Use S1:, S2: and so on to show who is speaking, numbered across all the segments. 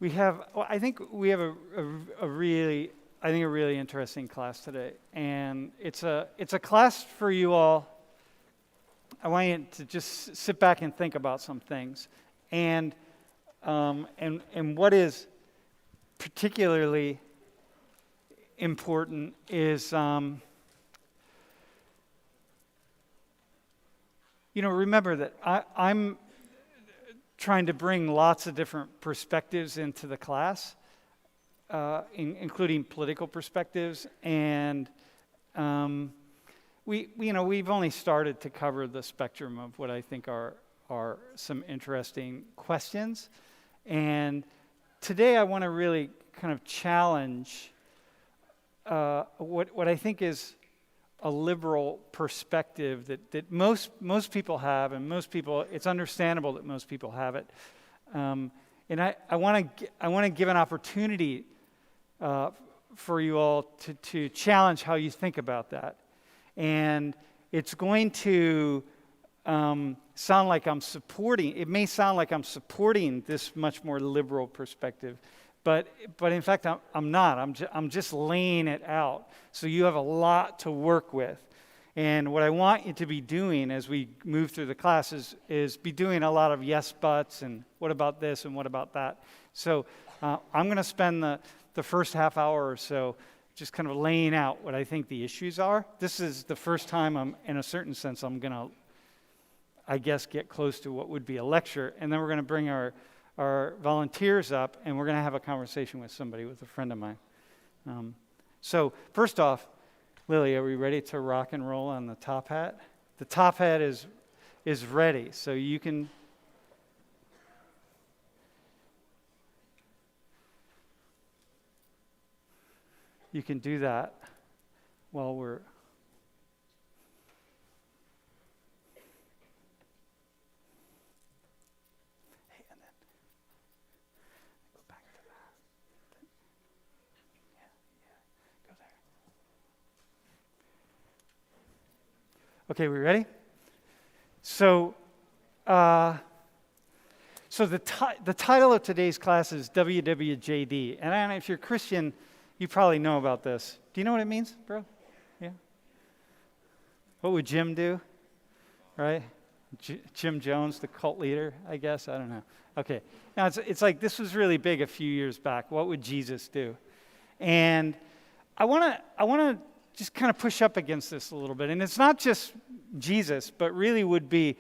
S1: I think we have a really interesting class today, and it's a class for you all. I want you to just sit back and think about some things, and what is particularly important is remember that I'm trying to bring lots of different perspectives into the class, including political perspectives, and we've only started to cover the spectrum of what I think are some interesting questions, and today I want to really kind of challenge what I think is a liberal perspective that most people have, and it's understandable that most people have it. And I want to give an opportunity for you all to challenge how you think about that. And it's going to sound like I'm supporting. It may sound like I'm supporting this much more liberal perspective. But in fact, I'm not. I'm just laying it out. So you have a lot to work with. And what I want you to be doing as we move through the classes is be doing a lot of yes, buts, and what about this, and what about that. So I'm going to spend the first half hour or so just kind of laying out what I think the issues are. This is the first time in a certain sense, I'm going to, I guess, get close to what would be a lecture. And then we're going to bring our volunteers up, and we're going to have a conversation with a friend of mine. So first off, Lily, are we ready to rock and roll on the top hat? The top hat is ready, so you can do that while we're Okay, we ready? So the title of today's class is WWJD. And if you're Christian, you probably know about this. Do you know what it means, bro? Yeah? What would Jim do? Right? Jim Jones, the cult leader, I guess? I don't know. Okay. Now, it's like this was really big a few years back. What would Jesus do? And I want to just kind of push up against this a little bit. And it's not just Jesus, but really would be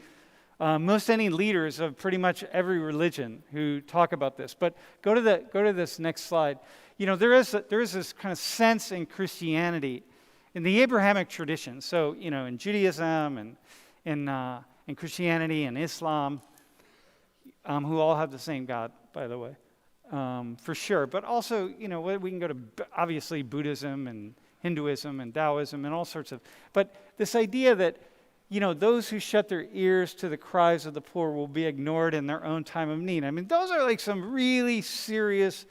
S1: most any leaders of pretty much every religion who talk about this. But go to this next slide. There is this kind of sense in Christianity, in the Abrahamic tradition. So, in Judaism and in Christianity and Islam, who all have the same God, by the way, for sure. But also, we can go to obviously Buddhism and Hinduism and Taoism and all sorts of, but this idea that, those who shut their ears to the cries of the poor will be ignored in their own time of need. I mean, those are like some really serious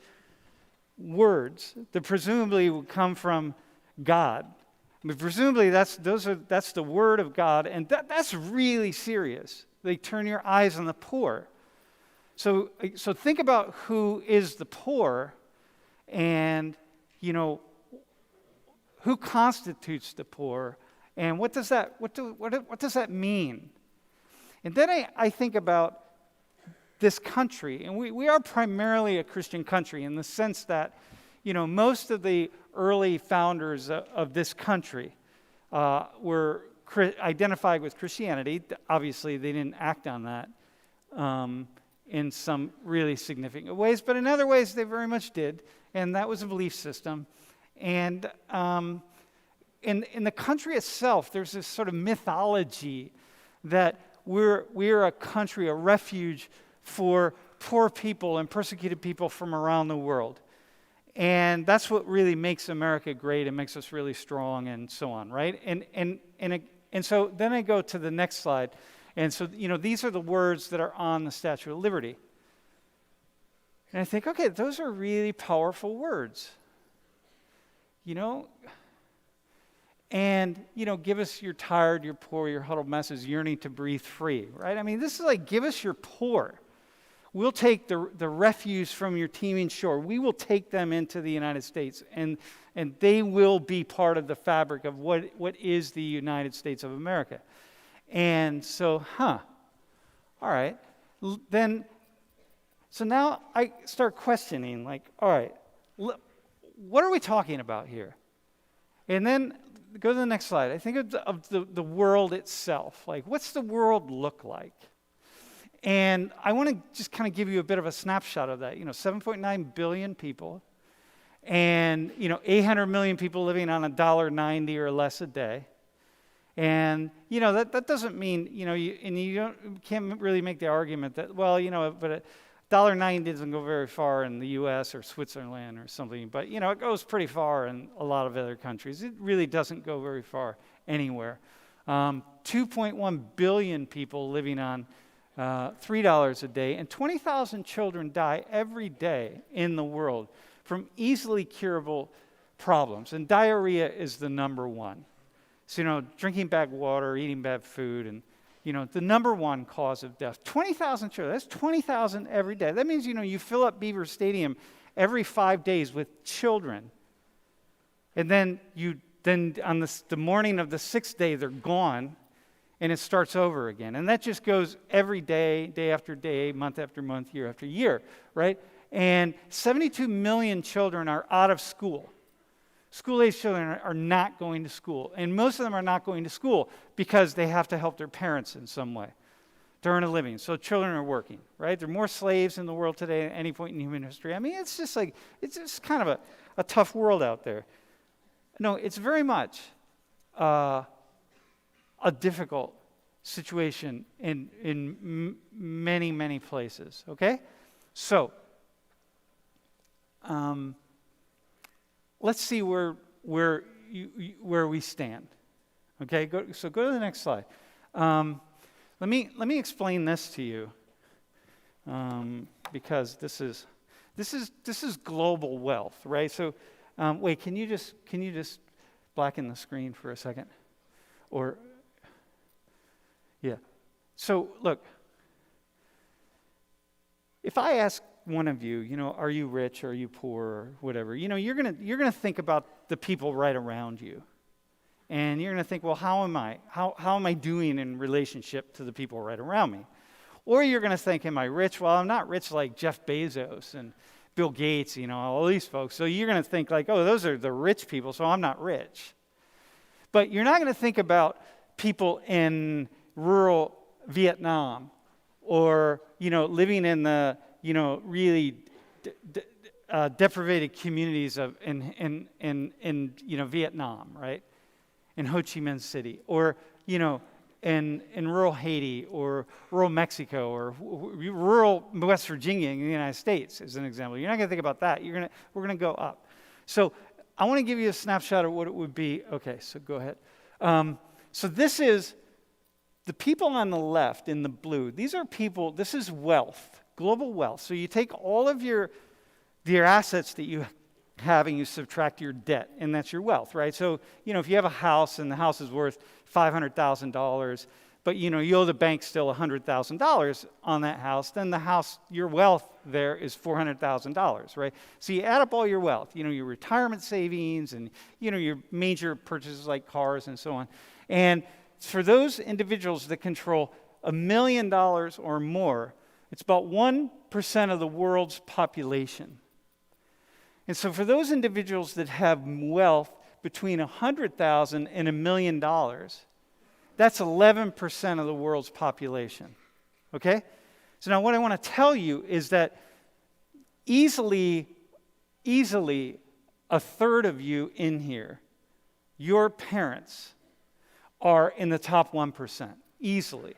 S1: words that presumably would come from God. I mean, presumably that's the word of God, and that's really serious. They turn your eyes on the poor. So think about who is the poor, and who constitutes the poor, and what does that mean? And then I think about this country, and we are primarily a Christian country in the sense that, most of the early founders of this country were identified with Christianity. Obviously, they didn't act on that in some really significant ways, but in other ways, they very much did, and that was a belief system. And in the country itself, there's this sort of mythology that we're a country, a refuge for poor people and persecuted people from around the world. And that's what really makes America great and makes us really strong and so on, right? And so then I go to the next slide. And so, these are the words that are on the Statue of Liberty. And I think, okay, those are really powerful words. And, give us your tired, your poor, your huddled masses yearning to breathe free, right? I mean, this is like, give us your poor. we'll take the refuse from your teeming shore. We will take them into the United States, and they will be part of the fabric of what is the United States of America. And so, all right. Then, so now I start questioning, like, all right, what are we talking about here? And then go to the next slide. I think of the world itself. Like, what's the world look like? And I want to just kind of give you a bit of a snapshot of that. 7.9 billion people, and 800 million people living on $1.90 or less a day. And that doesn't mean you can't really make the argument that but $1.90 doesn't go very far in the U.S. or Switzerland or something. But it goes pretty far in a lot of other countries. It really doesn't go very far anywhere. 2.1 billion people living on $3 a day, and 20,000 children die every day in the world from easily curable problems, and diarrhea is the number one. So, drinking bad water, eating bad food, and, the number one cause of death. 20,000 children, that's 20,000 every day. That means, you fill up Beaver Stadium every 5 days with children, and then on the morning of the sixth day, they're gone, and it starts over again. And that just goes every day, day after day, month after month, year after year, right? And 72 million children are out of school. School-age children are not going to school. And most of them are not going to school because they have to help their parents in some way to earn a living. So children are working, right? There are more slaves in the world today than at any point in human history. I mean, it's just kind of a tough world out there. No, it's very much a difficult situation in many, many places, okay? So, let's see where we stand, okay? So go to the next slide. Let me explain this to you, because this is global wealth, right? So, wait, can you just blacken the screen for a second, or yeah. So look, if I ask one of you, are you rich, or are you poor, or whatever, you're gonna think about the people right around you, and you're gonna think, well, how am I doing in relationship to the people right around me? Or you're gonna think, am I rich? Well, I'm not rich like Jeff Bezos and Bill Gates, all these folks. So you're gonna think like, oh, those are the rich people, so I'm not rich. But you're not gonna think about people in rural Vietnam, or living in the really deprivated communities in Vietnam, right? In Ho Chi Minh City, or in rural Haiti, or rural Mexico, or rural West Virginia in the United States, as an example. You're not going to think about that. We're going to go up. So I want to give you a snapshot of what it would be. Okay, so go ahead. So this is the people on the left in the blue. These are people. This is wealth, global wealth. So you take all of your assets that you have and you subtract your debt, and that's your wealth, right? So, if you have a house and the house is worth $500,000, but, you owe the bank still $100,000 on that house, then the house, your wealth there is $400,000, right? So you add up all your wealth, your retirement savings and, your major purchases like cars and so on. And for those individuals that control $1 million or more, it's about 1% of the world's population. And so for those individuals that have wealth between $100,000 and $1 million, that's 11% of the world's population. Okay? So now what I want to tell you is that easily a third of you in here, your parents, are in the top 1%. Easily.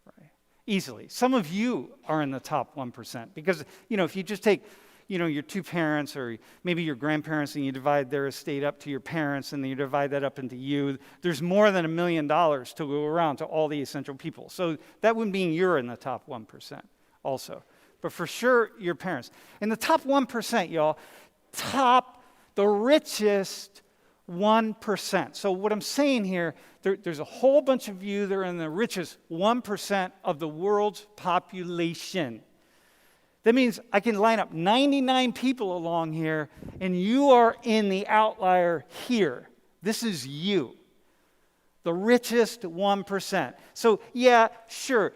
S1: Right? Easily. Some of you are in the top 1%. Because, if you just take your two parents, or maybe your grandparents, and you divide their estate up to your parents, and then you divide that up into you, there's more than $1 million to go around to all the essential people. So that would mean you're in the top 1% also. But for sure, your parents. In the top 1%, y'all, the richest 1%. So what I'm saying here, there's a whole bunch of you that are in the richest 1% of the world's population. That means I can line up 99 people along here, and you are in the outlier here. This is you, the richest 1%. So yeah, sure,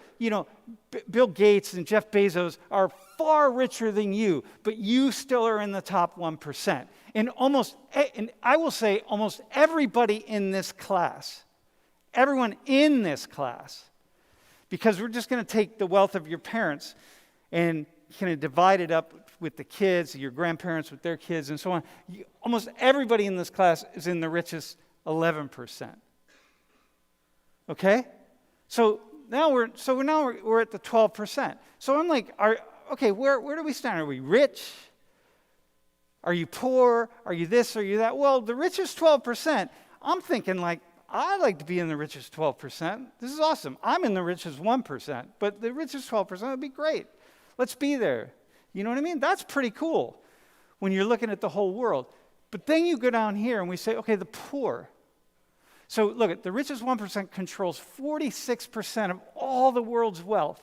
S1: Bill Gates and Jeff Bezos are far richer than you, but you still are in the top 1%. And I will say almost everybody in this class, everyone in this class, because we're just going to take the wealth of your parents and kind of divide it up with the kids, your grandparents with their kids, and so on. Almost everybody in this class is in the richest 11%. Okay? So now we're at the 12%. So I'm like, where do we stand? Are we rich? Are you poor? Are you this? Are you that? Well, the richest 12%, I'm thinking like, I'd like to be in the richest 12%. This is awesome. I'm in the richest 1%, but the richest 12% would be great. Let's be there. You know what I mean? That's pretty cool when you're looking at the whole world. But then you go down here and we say, okay, the poor. So look, at the richest 1% controls 46% of all the world's wealth.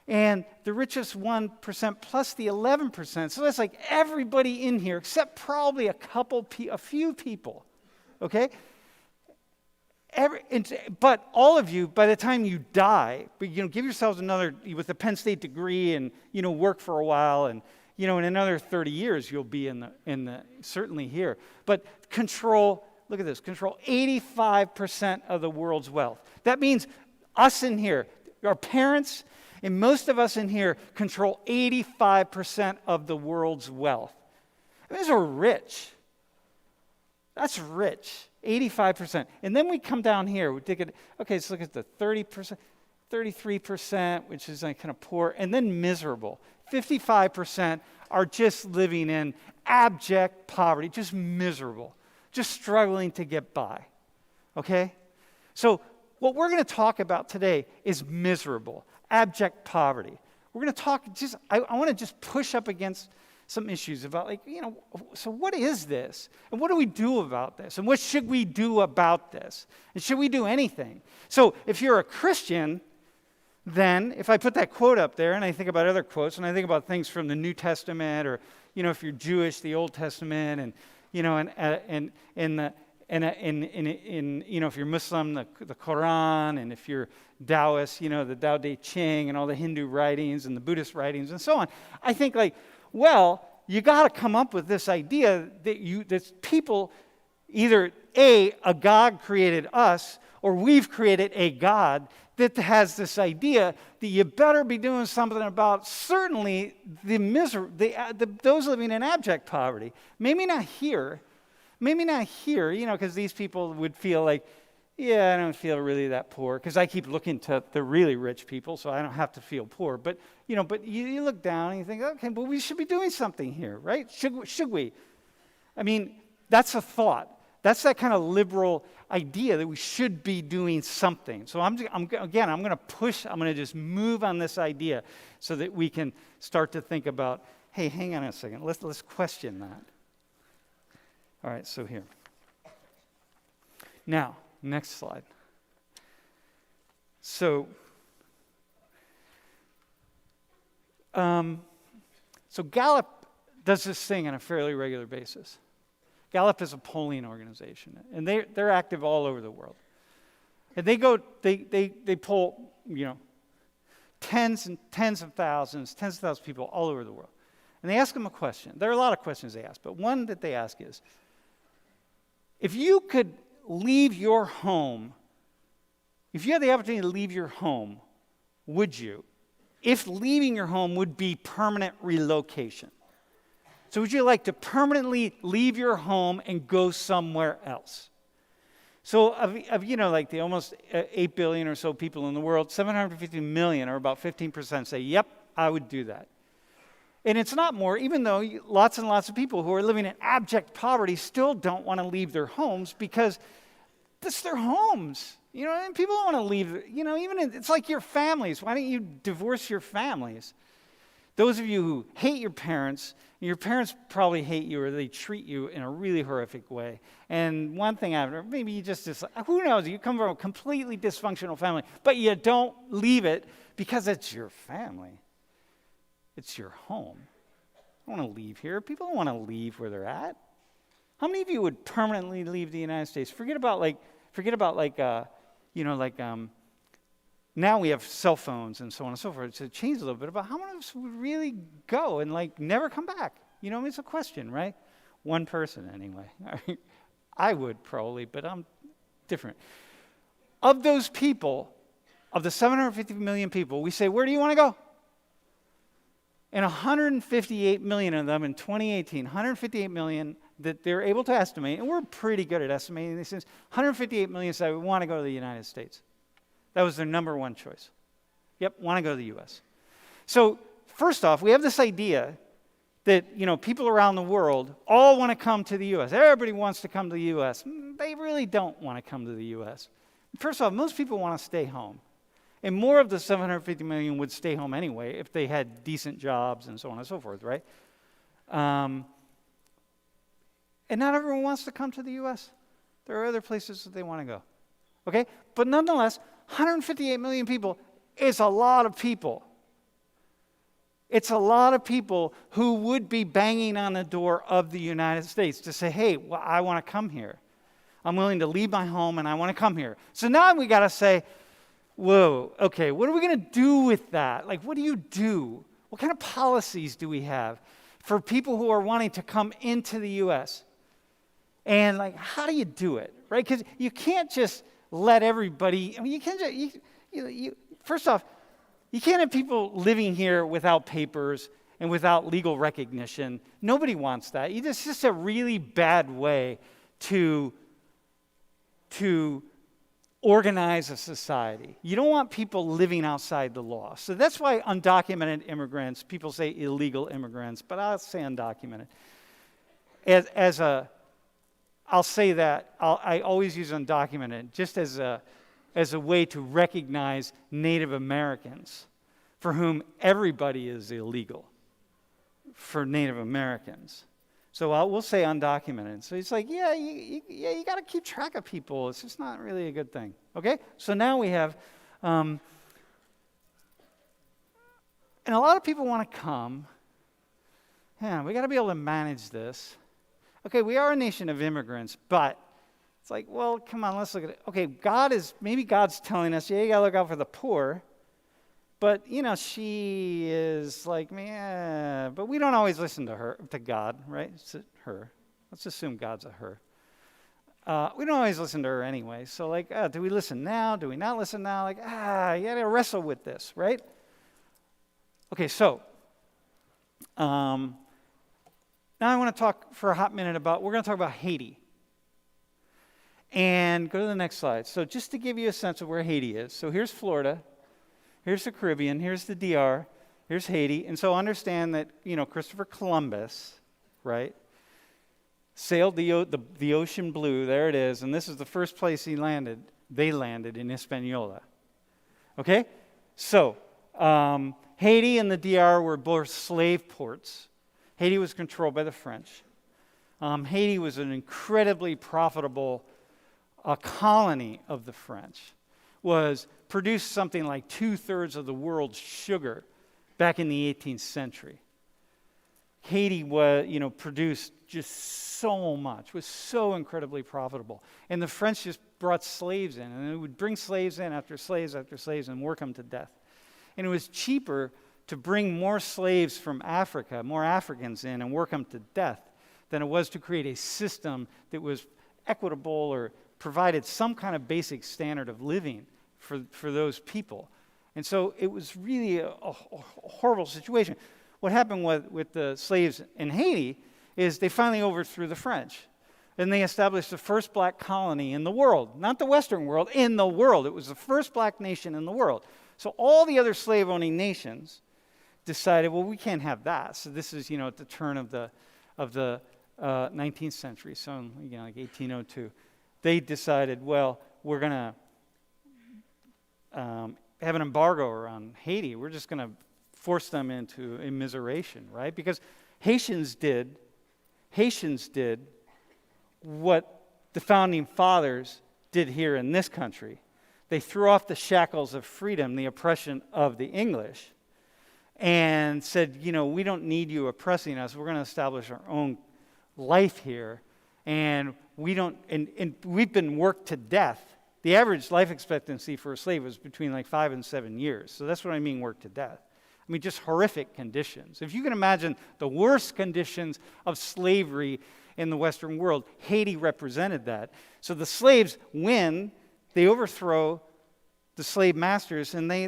S1: And the richest 1% plus the 11%. So that's like everybody in here except probably a few people. Okay? But all of you, by the time you die, give yourselves another, with a Penn State degree and, work for a while and, in another 30 years you'll be in the certainly here. But look at this, control 85% of the world's wealth. That means us in here, our parents, and most of us in here control 85% of the world's wealth. Those are rich. That's rich. 85%. And then we come down here. Let's look at the 30%, 33%, which is like kind of poor, and then miserable. 55% are just living in abject poverty, just miserable, just struggling to get by. Okay? So what we're going to talk about today is miserable, abject poverty. We're going to talk I want to just push up against some issues about so what is this? And what do we do about this? And what should we do about this? And should we do anything? So if you're a Christian, then if I put that quote up there and I think about other quotes and I think about things from the New Testament or, if you're Jewish, the Old Testament and, if you're Muslim, the Quran, and if you're Taoist, the Tao Te Ching and all the Hindu writings and the Buddhist writings and so on, I think you got to come up with this idea that people either a God created us or we've created a God that has this idea that you better be doing something about certainly the misery, those living in abject poverty. Maybe not here, because these people would feel like, yeah, I don't feel really that poor because I keep looking to the really rich people, so I don't have to feel poor. But you look down and you think, okay, well, we should be doing something here, right? Should we? I mean, that's a thought. That's that kind of liberal idea that we should be doing something. So I'm going to just move on this idea so that we can start to think about, hey, hang on a second, let's question that. All right, so here. Now, next slide. So Gallup does this thing on a fairly regular basis. Gallup is a polling organization, and they're active all over the world. And they poll, tens of thousands of people all over the world. And they ask them a question. There are a lot of questions they ask, but one that they ask is, if you could leave your home, if you had the opportunity to leave your home, would you? If leaving your home would be permanent relocation. So would you like to permanently leave your home and go somewhere else? So of the almost 8 billion or so people in the world, 750 million, or about 15%, say, yep, I would do that. And it's not more, even though lots and lots of people who are living in abject poverty still don't want to leave their homes because it's their homes. And people don't want to leave, it's like your families. Why don't you divorce your families? Those of you who hate your parents probably hate you or they treat you in a really horrific way. And one thing maybe you just who knows, you come from a completely dysfunctional family, but you don't leave it because it's your family. It's your home. I don't want to leave here. People don't want to leave where they're at. How many of you would permanently leave the United States? Forget about now we have cell phones and so on and so forth. So it changed a little bit about how many of us would really go and never come back. You know, it's a question, right? One person anyway. I would probably, but I'm different. Of those people, of the 750 million people, we say, where do you want to go? And 158 million of them in 2018, 158 million that they're able to estimate, and we're pretty good at estimating these things, 158 million say we want to go to the United States. That was their number one choice. Yep, want to go to the U.S. So first off, we have this idea that, people around the world all want to come to the U.S. Everybody wants to come to the U.S. They really don't want to come to the U.S. First off, most people want to stay home. And more of the 750 million would stay home anyway if they had decent jobs and so on and so forth, right? And not everyone wants to come to the U.S. There are other places that they want to go, okay? But nonetheless, 158 million people is a lot of people. It's a lot of people who would be banging on the door of the United States to say, hey, well, I want to come here. I'm willing to leave my home and I want to come here. So now we got to say, whoa, okay, what are we going to do with that? What do you do? What kind of policies do we have for people who are wanting to come into the U.S.? And how do you do it, right? Because you can't just let everybody, you can't just, first off, you can't have people living here without papers and without legal recognition. Nobody wants that. It's just a really bad way to organize a society. You don't want people living outside the law. So that's why undocumented immigrants, people say illegal immigrants, but I'll say undocumented. I'll say that, I always use undocumented just as a way to recognize Native Americans, for whom everybody is illegal, for Native Americans. So we'll say undocumented. So it's you got to keep track of people. It's just not really a good thing. Okay? So now we have, and a lot of people want to come. Yeah, we got to be able to manage this. Okay, we are a nation of immigrants, but it's well, come on, let's look at it. Okay, maybe God's telling us, yeah, you got to look out for the poor. But, she is man, but we don't always listen to God, right? It's her. Let's assume God's a her. We don't always listen to her anyway. So, do we listen now? Do we not listen now? You got to wrestle with this, right? Okay, so, now I want to talk for a hot minute we're going to talk about Haiti. And go to the next slide. So, just to give you a sense of where Haiti is. So, here's Florida. Here's the Caribbean, here's the DR, here's Haiti. And so understand that, Christopher Columbus, right, sailed the ocean blue, there it is, and this is the first place they landed in Hispaniola. Okay? So, Haiti and the DR were both slave ports. Haiti was controlled by the French. Haiti was an incredibly profitable colony of the French. Produced something like 2/3 of the world's sugar back in the 18th century. Haiti produced just so much, was so incredibly profitable. And the French just brought slaves in, and they would bring slaves in after slaves and work them to death. And it was cheaper to bring more slaves from Africa, more Africans in, and work them to death than it was to create a system that was equitable or provided some kind of basic standard of living for those people. And so it was really a horrible situation. What happened with the slaves in Haiti is they finally overthrew the French. And they established the first black colony in the world. Not the Western world, in the world. It was the first black nation in the world. So all the other slave-owning nations decided, well, we can't have that. So this is, at the turn of the 19th century, so 1802. They decided, well, we're going to have an embargo around Haiti. We're just going to force them into immiseration, right? Because Haitians did what the founding fathers did here in this country. They threw off the shackles of freedom, the oppression of the English, and said, we don't need you oppressing us. We're going to establish our own life here. And we've been worked to death. The average life expectancy for a slave was between like 5 and 7 years. So that's what I mean, worked to death. I mean, just horrific conditions. If you can imagine the worst conditions of slavery in the Western world, Haiti represented that. So the slaves win, they overthrow the slave masters, and they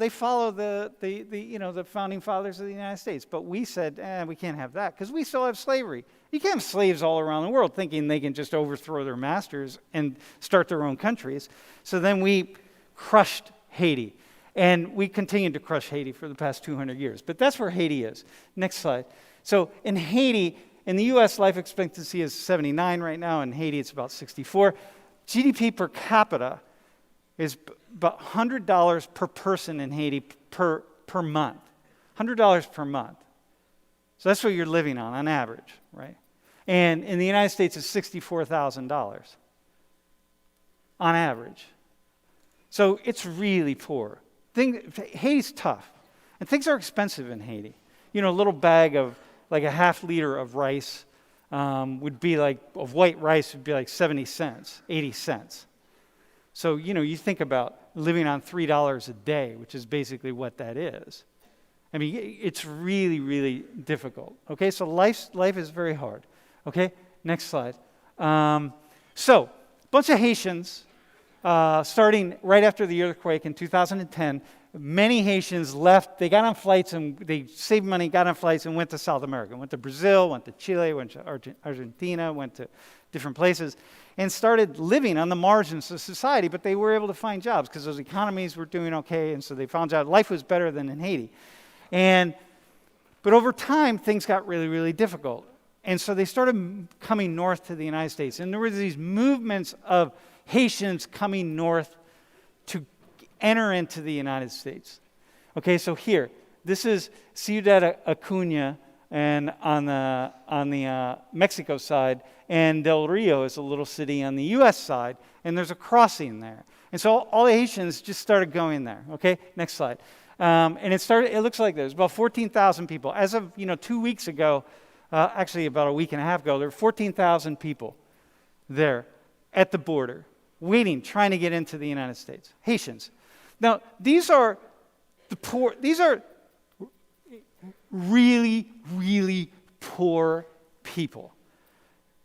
S1: follow the founding fathers of the United States. But we said, we can't have that because we still have slavery. You can't have slaves all around the world thinking they can just overthrow their masters and start their own countries. So then we crushed Haiti. And we continued to crush Haiti for the past 200 years. But that's where Haiti is. Next slide. So in Haiti, in the U.S., life expectancy is 79 right now. In Haiti, it's about 64. GDP per capita is about $100 per person in Haiti per month. $100 per month. So that's what you're living on average, right? And in the United States, it's $64,000 on average. So it's really poor. Haiti's tough, and things are expensive in Haiti. A little bag of like a half liter of rice of white rice would be like 70 cents, 80 cents. So, you think about living on $3 a day, which is basically what that is. I mean, it's really, really difficult. Okay, so life is very hard. Okay, next slide. So, a bunch of Haitians. Starting right after the earthquake in 2010, many Haitians left. They got on flights and they saved money, got on flights and went to South America. Went to Brazil, went to Chile, went to Argentina, went to different places, and started living on the margins of society, but they were able to find jobs because those economies were doing okay, and so they found out life was better than in Haiti. But over time, things got really, really difficult. And so they started coming north to the United States. And there were these movements of Haitians coming north to enter into the United States. Okay, so here, this is Ciudad Acuña, and on the Mexico side, and Del Rio is a little city on the U.S. side, and there's a crossing there. And so all the Haitians just started going there. Okay, next slide. And it looks like there's about 14,000 people. As of 2 weeks ago, actually about a week and a half ago, there were 14,000 people there at the border, waiting, trying to get into the United States. Haitians. Now, these are the poor, these are really, really poor people.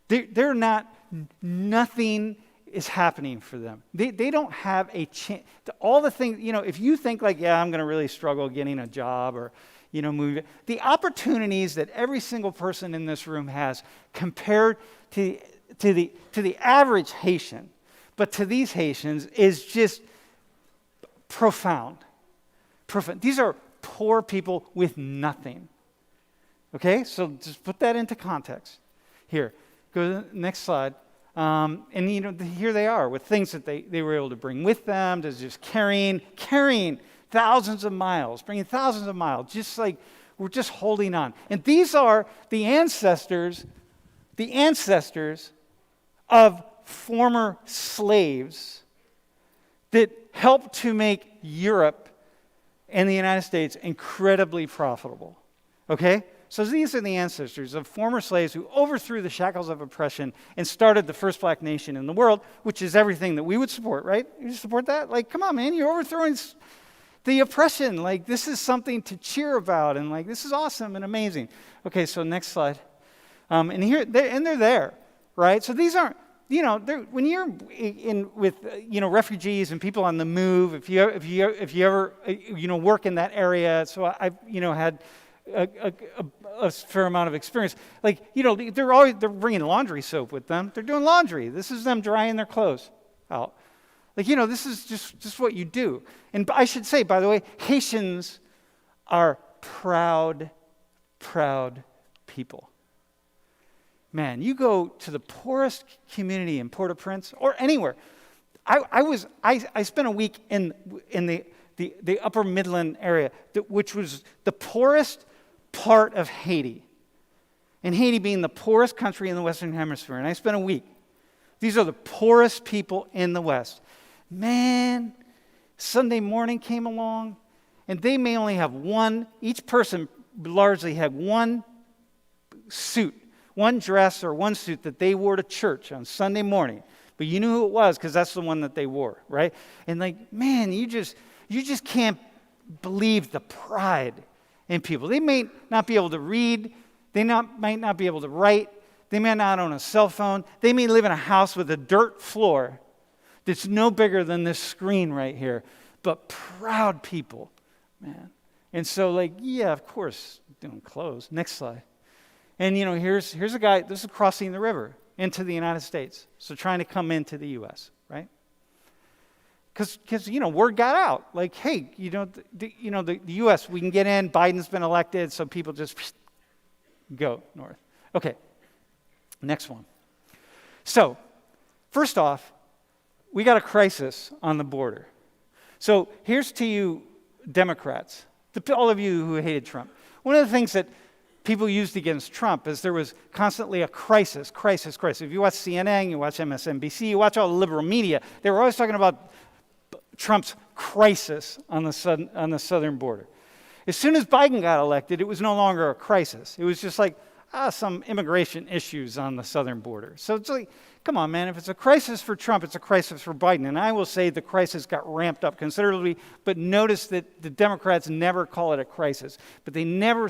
S1: They're not, nothing is happening for them. They don't have a chance. All the things, if you think like, I'm going to really struggle getting a job or, moving, the opportunities that every single person in this room has compared to the average Haitian, but to these Haitians is just profound. These are poor people with nothing. Okay, so just put that into context. Here, go to the next slide. And here they are with things that they were able to bring with them, to just carrying thousands of miles, bringing thousands of miles, just like we're just holding on. And these are the ancestors of former slaves that helped to make Europe and the United States incredibly profitable. Okay? So these are the ancestors of former slaves who overthrew the shackles of oppression and started the first black nation in the world, which is everything that we would support, right? You support that? Like, come on, man, you're overthrowing the oppression. Like, this is something to cheer about, and like, this is awesome and amazing. Okay, so next slide. And they're there, right? So these aren't, when you're in with refugees and people on the move, if you ever work in that area, so I've had a fair amount of experience. Like, they're bringing laundry soap with them. They're doing laundry. This is them drying their clothes out. Like, this is just what you do. And I should say, by the way, Haitians are proud people. Man, you go to the poorest community in Port-au-Prince or anywhere. I spent a week in the Upper Midland area, which was the poorest part of Haiti. And Haiti being the poorest country in the Western Hemisphere. And I spent a week. These are the poorest people in the West. Man, Sunday morning came along, and they may only have one, each person largely had one suit, one dress or one suit that they wore to church on Sunday morning. But you knew who it was because that's the one that they wore, right? And like, man, you just can't believe the pride in people. They may not be able to read. They might not be able to write. They may not own a cell phone. They may live in a house with a dirt floor that's no bigger than this screen right here. But proud people, man. And so like, yeah, of course, doing clothes. Next slide. And here's a guy, this is crossing the river into the United States. So trying to come into the U.S., right? Because word got out. Like, hey, the U.S., we can get in. Biden's been elected, so people just go north. Okay, next one. So, first off, we got a crisis on the border. So here's to you Democrats, all of you who hated Trump. One of the things that people used against Trump is there was constantly a crisis. If you watch CNN, you watch MSNBC, you watch all the liberal media, they were always talking about Trump's crisis on the southern border. As soon as Biden got elected, it was no longer a crisis. It was just like, some immigration issues on the southern border. So it's like, come on, man, if it's a crisis for Trump, it's a crisis for Biden. And I will say the crisis got ramped up considerably, but notice that the Democrats never call it a crisis. But they never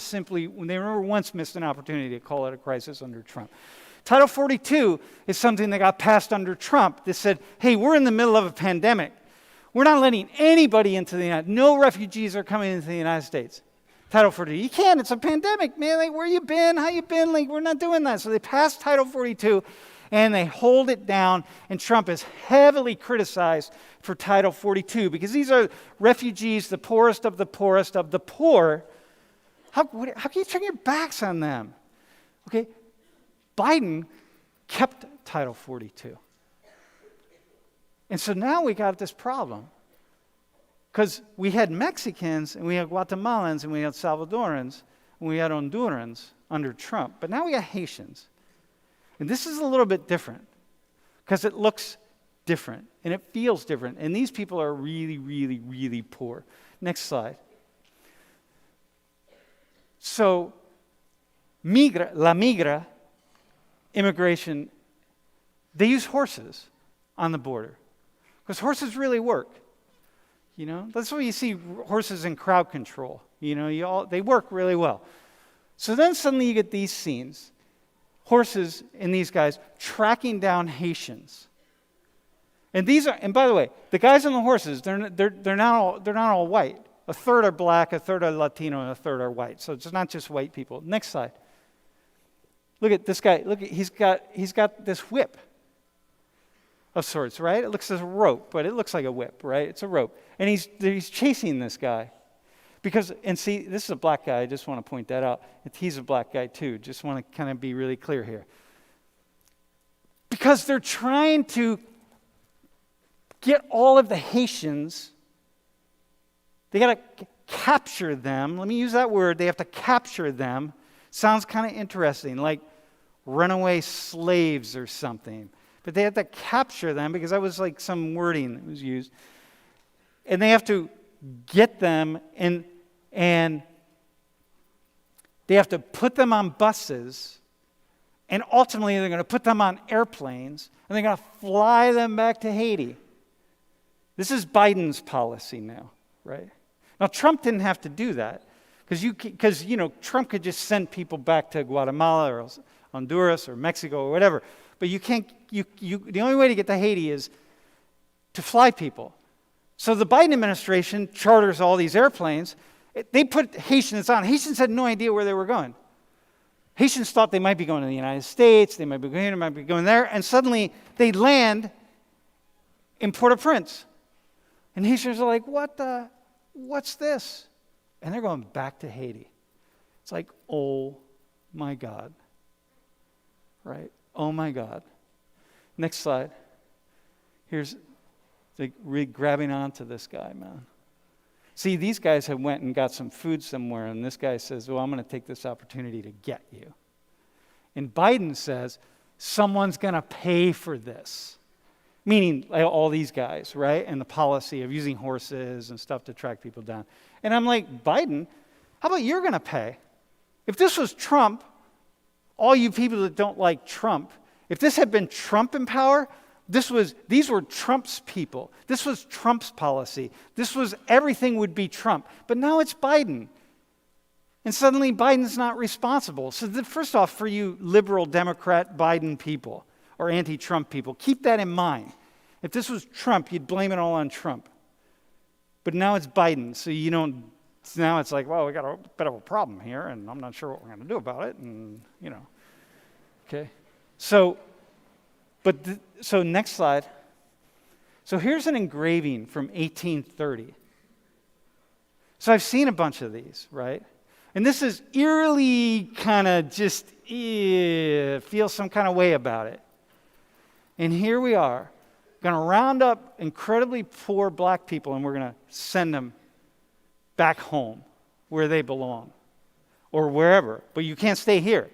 S1: once missed an opportunity to call it a crisis under Trump. Title 42 is something that got passed under Trump that said, hey, we're in the middle of a pandemic. We're not letting anybody into the United States. No refugees are coming into the United States. Title 42. You can't. It's a pandemic, man. Like, where you been? How you been? Like, we're not doing that. So they passed Title 42, and they hold it down. And Trump is heavily criticized for Title 42 because these are refugees, the poorest of the poorest of the poor. How can you turn your backs on them? Okay, Biden kept Title 42. And so now we got this problem. Because we had Mexicans, and we had Guatemalans, and we had Salvadorans, and we had Hondurans under Trump. But now we got Haitians. And this is a little bit different because it looks different, and it feels different. And these people are really, really, really poor. Next slide. So, La Migra, immigration, they use horses on the border because horses really work. That's why you see horses in crowd control. They work really well. So then suddenly you get these scenes, horses and these guys tracking down Haitians. And by the way, the guys on the horses, they're not all white. A third are black, a third are Latino, and a third are white. So it's not just white people. Next slide. Look at this guy. He's got this whip of sorts, right? It looks like a rope, but it looks like a whip, right? It's a rope. And he's chasing this guy. See, this is a black guy. I just want to point that out. He's a black guy too. Just want to kind of be really clear here. Because they're trying to get all of the Haitians. They got to capture them. Let me use that word. They have to capture them. Sounds kind of interesting, like runaway slaves or something. But they have to capture them because that was like some wording that was used. And they have to get them and they have to put them on buses, and ultimately they're going to put them on airplanes, and they're going to fly them back to Haiti. This is Biden's policy now, right? Now, Trump didn't have to do that because Trump could just send people back to Guatemala or Honduras or Mexico or whatever. But you can't. The only way to get to Haiti is to fly people. So the Biden administration charters all these airplanes. They put Haitians on. Haitians had no idea where they were going. Haitians thought they might be going to the United States. They might be going here, they might be going there. And suddenly they land in Port-au-Prince. And Haitians are like, what's this? And they're going back to Haiti. It's like, oh my God. Right? Oh my God. Next slide. Here's really grabbing onto this guy, man. See, these guys have went and got some food somewhere, and this guy says, well, I'm going to take this opportunity to get you. And Biden says, someone's going to pay for this. Meaning like, all these guys, right? And the policy of using horses and stuff to track people down. And I'm like, Biden, how about you're going to pay? If this was Trump, all you people that don't like Trump, if this had been Trump in power, these were Trump's people. This was Trump's policy. Everything would be Trump. But now it's Biden. And suddenly Biden's not responsible. So first off, for you liberal Democrat Biden people or anti-Trump people, keep that in mind. If this was Trump, you'd blame it all on Trump. But now it's Biden, so you don't, now it's like, well, we got a bit of a problem here, and I'm not sure what we're going to do about it, and, okay. So next slide. So here's an engraving from 1830. So I've seen a bunch of these, right? And this is eerily kind of just feel some kind of way about it. And here we are, going to round up incredibly poor black people, and we're going to send them back home where they belong or wherever. But you can't stay here.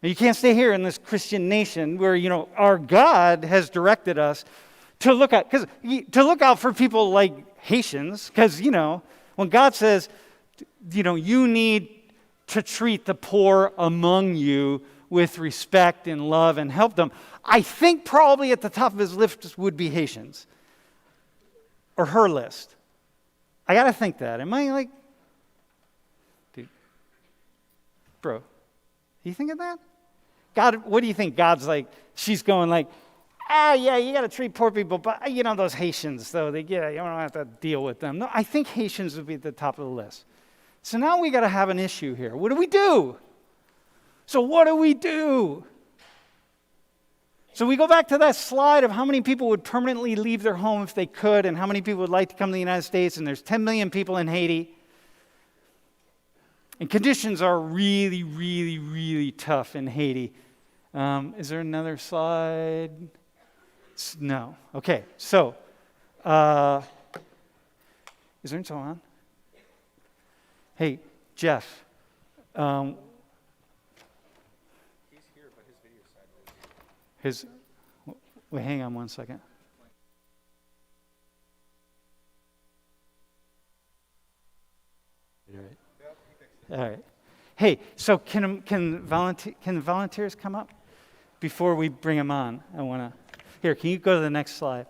S1: You can't stay here in this Christian nation where, our God has directed us to look out for people like Haitians, because, when God says, you need to treat the poor among you with respect and love and help them, I think probably at the top of his list would be Haitians. Or her list. I got to think that. Am I like, dude, bro, you thinking that? God, what do you think? God's like, she's going like, yeah, you got to treat poor people, but those Haitians, though, you don't have to deal with them. No, I think Haitians would be at the top of the list. So now we got to have an issue here. What do we do? So what do we do? So we go back to that slide of how many people would permanently leave their home if they could, and how many people would like to come to the United States, and there's 10 million people in Haiti. And conditions are really, really, really tough in Haiti. Is there another slide? No. Okay, so, is there so on? Hey, Jeff. He's here, but his video sideways. Wait, hang on one second. All right. Hey, so can volunteers come up before we bring them on? Here, can you go to the next slide?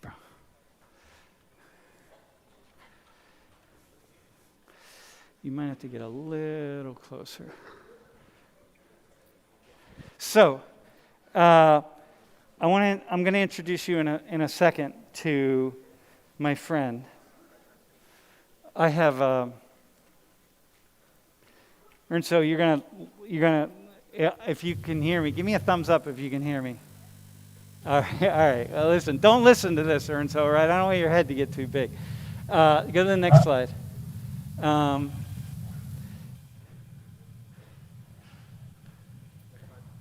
S1: Bro. You might have to get a little closer. So, I'm going to introduce you in a second to my friend. I have, and so you're gonna, if you can hear me, give me a thumbs up if you can hear me. All right. Well, listen, don't listen to this, Ernst, all right? I don't want your head to get too big. Go to the next slide.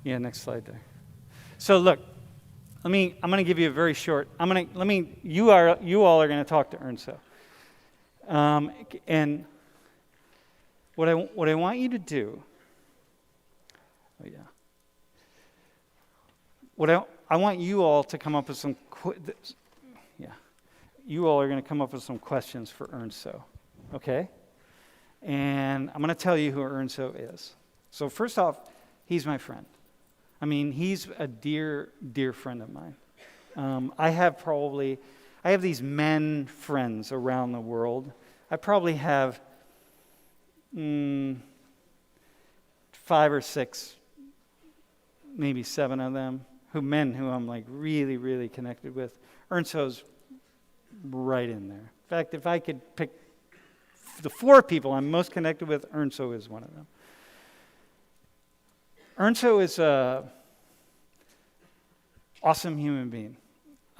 S1: Yeah, next slide there. So look, I'm going to give you a very short. You all are going to talk to Ernst. And what I want you to do. Oh yeah. I want you all to come up with some. You all are going to come up with some questions for Ernst. Okay. And I'm going to tell you who Ernst is. So first off, he's my friend. He's a dear, dear friend of mine. I have these men friends around the world. I probably have 5 or 6, maybe 7 of them, who I'm like really, really connected with. Ernst's right in there. In fact, if I could pick the 4 people I'm most connected with, Ernst is one of them. Ernst is an awesome human being.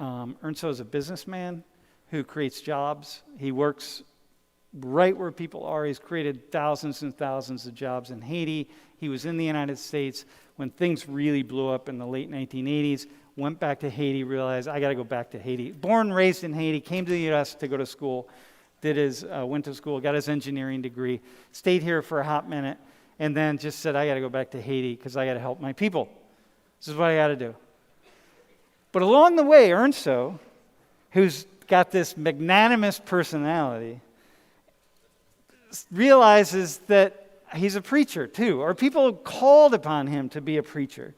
S1: Ernst is a businessman who creates jobs. He works right where people are. He's created thousands and thousands of jobs in Haiti. He was in the United States when things really blew up in the late 1980s, went back to Haiti, realized, I got to go back to Haiti. Born, raised in Haiti, came to the U.S. to go to school, went to school, got his engineering degree, stayed here for a hot minute, and then just said, I got to go back to Haiti because I got to help my people. This is what I got to do. But along the way, Ernso, who's got this magnanimous personality, realizes that he's a preacher too, or people called upon him to be a preacher.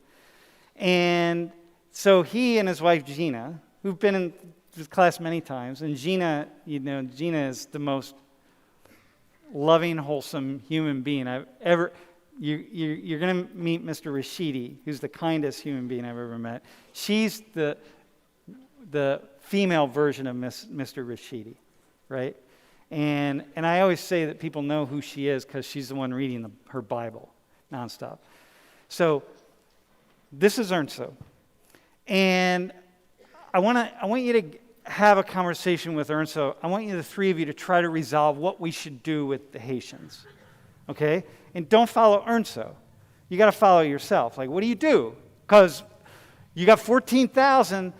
S1: And so he and his wife Gina, who've been in this class many times, and Gina is the most loving, wholesome human being I've ever. You're going to meet Mr. Rashidi, who's the kindest human being I've ever met. She's the female version of Mr. Rashidi, right? And I always say that people know who she is because she's the one reading her Bible nonstop. So this is Ernso, and I want you to have a conversation with Ernso. I want you, the three of you, to try to resolve what we should do with the Haitians, okay? And don't follow Ernso. You got to follow yourself. Like, what do you do? Because you got 14,000.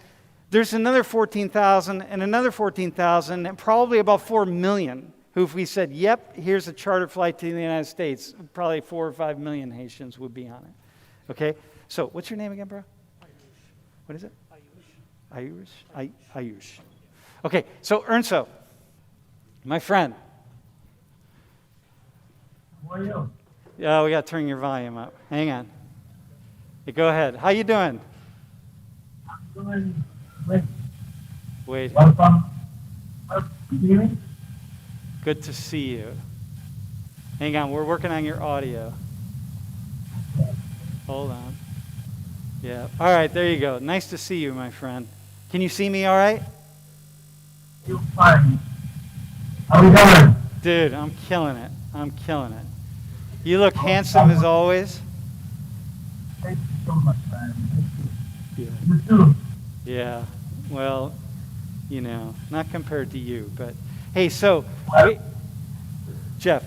S1: There's another 14,000 and another 14,000 and probably about 4 million who, if we said, yep, here's a charter flight to the United States, probably 4 or 5 million Haitians would be on it. Okay? So what's your name again, bro? Ayush. What is it? Ayush. Ayush. Okay, so Ernso, my friend.
S2: How are you?
S1: Yeah, we got to turn your volume up. Hang on. Hey, go ahead. How you doing?
S2: I'm doing great.
S1: Wait.
S2: Welcome. Can you hear me?
S1: Good to see you. Hang on, we're working on your audio. Hold on. Yeah. All right, there you go. Nice to see you, my friend. Can you see me all right?
S2: You're fine. How you doing?
S1: Dude, I'm killing it. I'm killing it. You look handsome as always.
S2: Thank you so much, man.
S1: Yeah.
S2: You too.
S1: Yeah. Well, you know, not compared to you, but hey, so Jeff,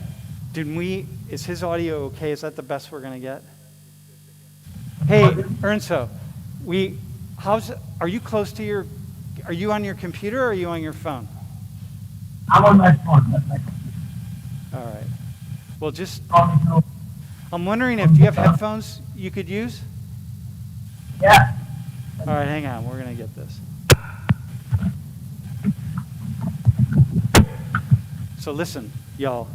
S1: is his audio okay? Is that the best we're gonna get? Hey, Ernso, are you close to are you on your computer or are you on your phone?
S2: I'm on my phone. That's my computer.
S1: All right. Well, just,
S2: Call me through.
S1: I'm wondering do you have headphones you could use?
S2: Yeah.
S1: All right, hang on. We're going to get this. So listen, y'all.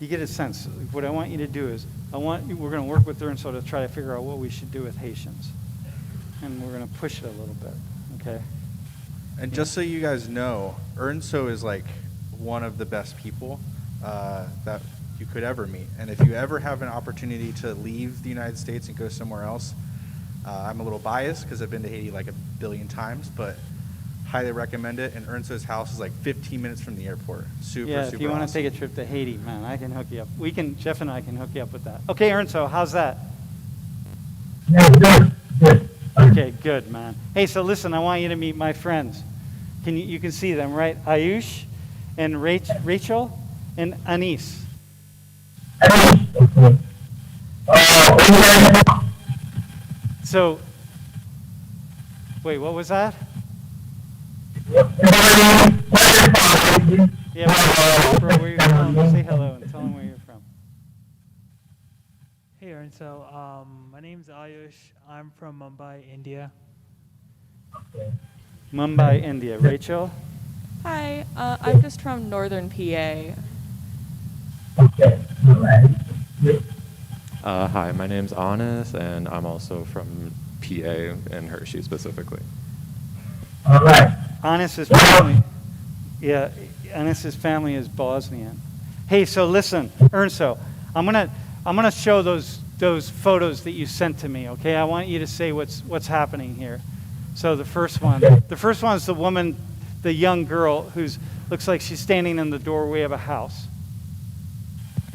S1: You get a sense. What I want you to do is, we're going to work with Ernso to try to figure out what we should do with Haitians. And we're going to push it a little bit, okay?
S3: And just so you guys know, Ernso is like one of the best people that you could ever meet. And if you ever have an opportunity to leave the United States and go somewhere else, I'm a little biased because I've been to Haiti like 1 billion times, but highly recommend it. And Ernso's house is like 15 minutes from the airport. Super
S1: if you want to take a trip to Haiti, man, I can hook you up. Jeff and I can hook you up with that. Okay, Ernso, how's that?
S2: Yeah, good.
S1: Okay, good, man. Hey, so listen, I want you to meet my friends. You can see them, right? Ayush and Rachel and Anis.
S2: Okay.
S1: So, wait, what was that? Yeah, bro, where you from? Say hello and tell them where you're from.
S4: Hey, Ernso. My name's Ayush. I'm from Mumbai, India.
S1: Mumbai, India. Rachel?
S5: Hi, I'm just from northern PA.
S2: Okay. All right.
S6: Hi, my name's Anis, and I'm also from PA and Hershey specifically.
S2: All right.
S1: Anis's family is Bosnian. Hey, so listen, Ernso, I'm gonna show those photos that you sent to me. Okay, I want you to say what's happening here. So the first one is the woman, the young girl who's looks like she's standing in the doorway of a house.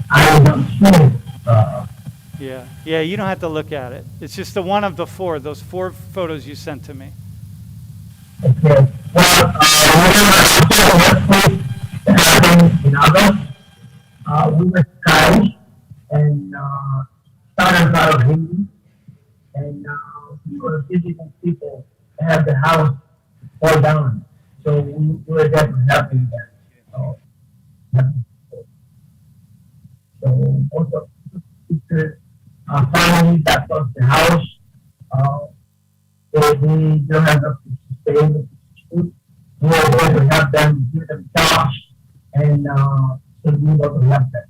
S2: I am sure.
S1: Yeah, you don't have to look at it. It's just the one of those 4 photos you sent to me.
S2: Okay. Well, in August, we were Scottish and southern part of Haiti, and we were visiting people that have the house fall down. So we were there to help them. So also left us the house. They don't have enough to sustain the food. We are going to help them, give them jobs, and so we will help them.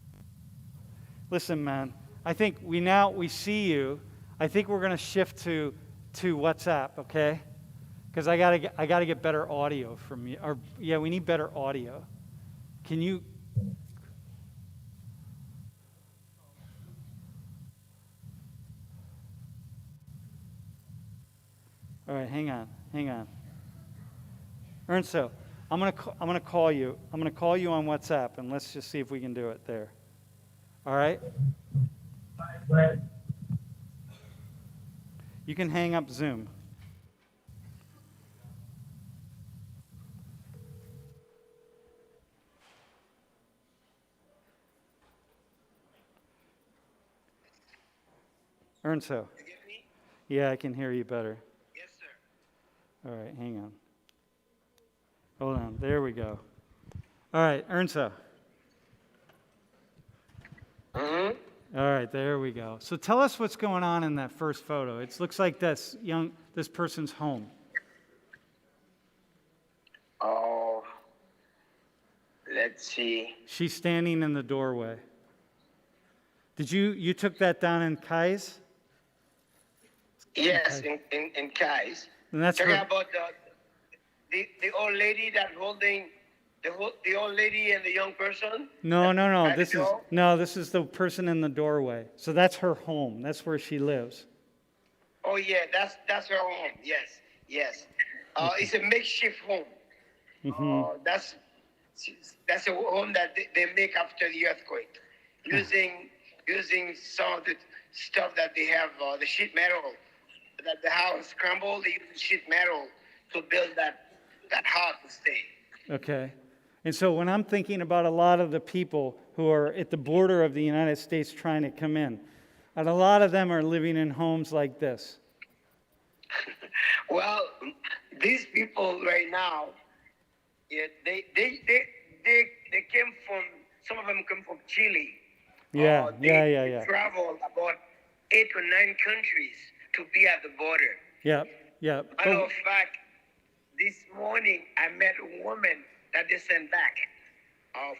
S1: Listen, man, I think we see you. I think we're going to shift to WhatsApp, okay? Because I gotta get better audio from you. Or yeah, we need better audio. Can you? All right, hang on. Ernsto, I'm gonna call you. I'm gonna call you on WhatsApp, and let's just see if we can do it there. All right?
S2: But
S1: You can hang up Zoom. Ernsto. Yeah, I can hear you better.
S7: Yes, sir.
S1: All right, hang on. Hold on. There we go. All right, Ernsto.
S7: Mm-hmm.
S1: All right, there we go. So tell us what's going on in that first photo. It looks like this person's home.
S7: Oh, let's see.
S1: She's standing in the doorway. Did you took that down in Kai's?
S7: Yes,
S1: Okay.
S7: in Kai's.
S1: And that's
S7: Talking
S1: her,
S7: about the old lady that holding the old lady and the young person.
S1: no.
S7: At the
S1: This is the person in the doorway. So that's her home. That's where she lives.
S7: Oh yeah, that's her home. Yes. It's a makeshift home.
S1: Mm-hmm.
S7: That's a home that they make after the earthquake, using some of the stuff that they have, the sheet metal that the house crumbled. They use the sheet metal to build that house to stay.
S1: Okay. And so when I'm thinking about a lot of the people who are at the border of the United States trying to come in, and a lot of them are living in homes like this.
S7: Well, these people right now, yeah, they came from. Some of them come from Chile.
S1: Yeah.
S7: They traveled about 8 or 9 countries to be at the border.
S1: Yep.
S7: Matter of fact, this morning I met a woman that they sent back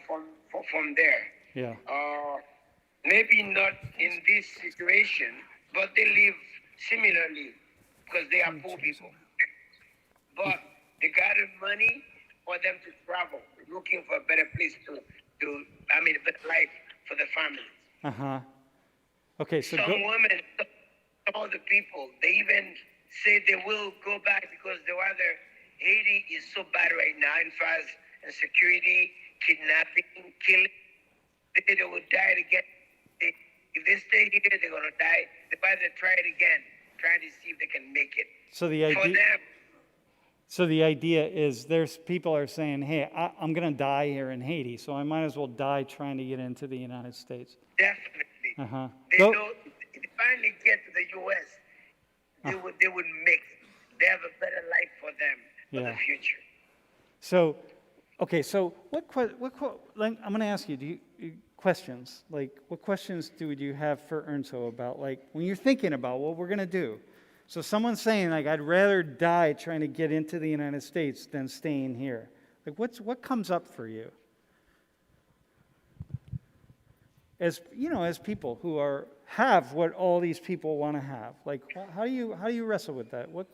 S7: from there.
S1: Yeah.
S7: Maybe not in this situation, but they live similarly because they are poor people. But they got the money for them to travel, looking for a better place a better life for the family.
S1: Uh-huh. Okay, so
S7: Some women, some of the people, they even say they will go back because the weather, Haiti is so bad right now in far as insecurity, kidnapping, killing. They will die again. If they stay here, they're going to die. They better try it again, trying to see if they can make it.
S1: So the
S7: For
S1: idea
S7: them,
S1: So the idea is there's people are saying, hey, I'm going to die here in Haiti, so I might as well die trying to get into the United States.
S7: definitely.
S1: Uh-huh.
S7: They know if they finally get to the U.S., they would make. They have a better life for them for
S1: Yeah.
S7: the future.
S1: So, okay, so I'm going to ask you, questions? Like, what questions do you have for Ernsto about, like, when you're thinking about what we're going to do? So someone's saying, like, I'd rather die trying to get into the United States than staying here. Like, what comes up for you? As people who have what all these people want to have. Like, how do you wrestle with that? What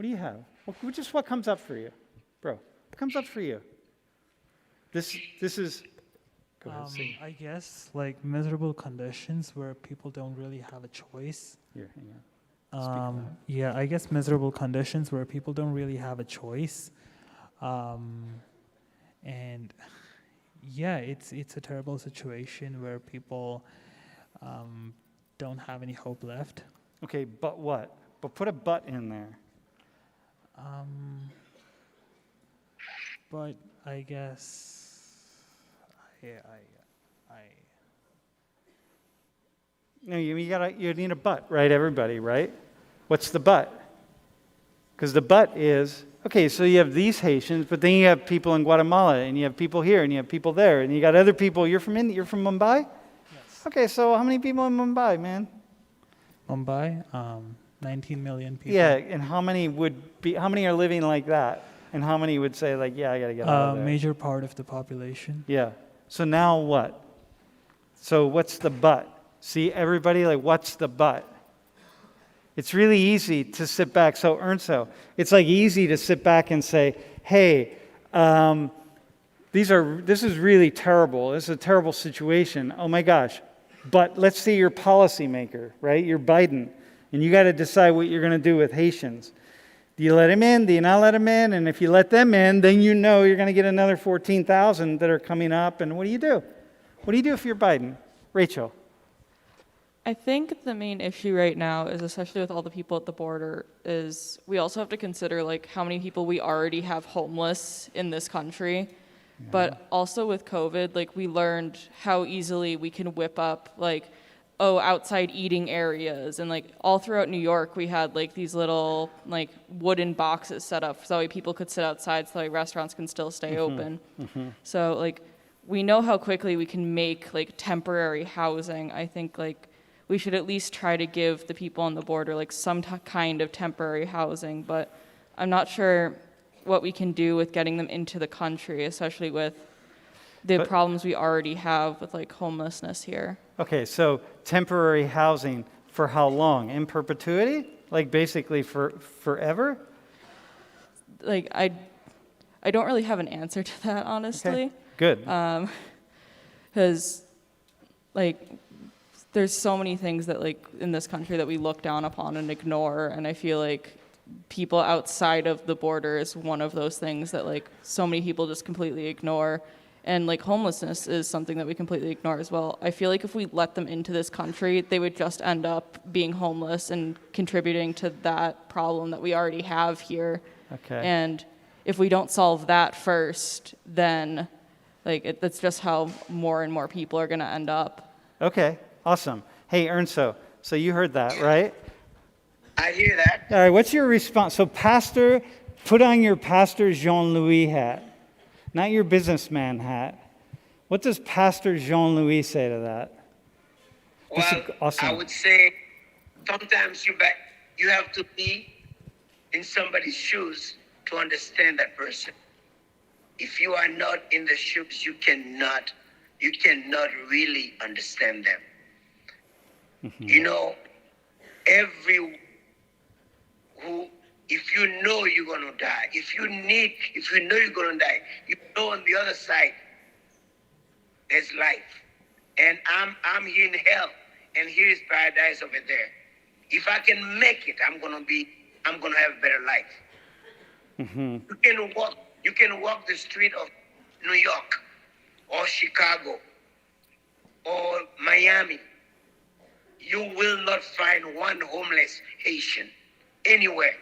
S1: do you have? What comes up for you, bro? What comes up for you? This is. Go ahead, Steve.
S4: I guess like miserable conditions where people don't really have a choice.
S1: Here, hang on.
S4: Yeah, I guess miserable conditions where people don't really have a choice. And yeah, it's a terrible situation where people don't have any hope left.
S1: Okay, but what? But put a but in there.
S4: But I guess I
S1: No, you need a but, right? Everybody, right? What's the but? Because the but is, okay, so you have these Haitians, but then you have people in Guatemala, and you have people here, and you have people there, and you got other people. You're from Mumbai?
S4: yes.
S1: Okay, so how many people in Mumbai, man?
S4: Mumbai, 19 million people.
S1: Yeah, and how many are living like that? And how many would say like, yeah, I gotta get out of there?
S4: Major part of the population.
S1: Yeah. So now what? So what's the but? See, everybody, like, what's the but? It's really easy to sit back. So, Ernso, it's like easy to sit back and say, hey, this is really terrible. This is a terrible situation. Oh my gosh. But let's see your policymaker, right? You're Biden. And you got to decide what you're going to do with Haitians. Do you let him in? Do you not let him in? And if you let them in, then you know you're going to get another 14,000 that are coming up. And what do you do? What do you do if you're Biden? Rachel.
S5: I think the main issue right now is, especially with all the people at the border, is we also have to consider like how many people we already have homeless in this country. Yeah. But also with COVID, like we learned how easily we can whip up like, outside eating areas. And like all throughout New York, we had like these little like wooden boxes set up so that people could sit outside so like restaurants can still stay open. So like we know how quickly we can make like temporary housing. I think like we should at least try to give the people on the border like some kind of temporary housing, but I'm not sure what we can do with getting them into the country, especially with the problems we already have with like homelessness here.
S1: Okay, so temporary housing for how long? In perpetuity? Like basically for forever?
S5: Like I don't really have an answer to that, honestly.
S1: Okay, good.
S5: Because like there's so many things that like in this country that we look down upon and ignore, and I feel like people outside of the border is one of those things that like so many people just completely ignore. And like homelessness is something that we completely ignore as well. I feel like if we let them into this country, they would just end up being homeless and contributing to that problem that we already have here.
S1: Okay.
S5: And if we don't solve that first, then like that's just how more and more people are going to end up.
S1: Okay, awesome. Hey, Ernso, so you heard that, right?
S7: I hear that.
S1: All right, what's your response? So pastor, put on your Pastor Jean-Louis hat, not your businessman hat. What does Pastor Jean-Louis say to that?
S7: Well,
S1: awesome.
S7: I would say sometimes you have to be in somebody's shoes to understand that person. If you are not in the shoes, you cannot really understand them. You know, if you know you're gonna die, if you know you're gonna die, you know on the other side there's life. And I'm here in hell, and here is paradise over there. If I can make it, I'm gonna have a better life. You can walk the street of New York or Chicago or Miami. You will not find one homeless Haitian anywhere.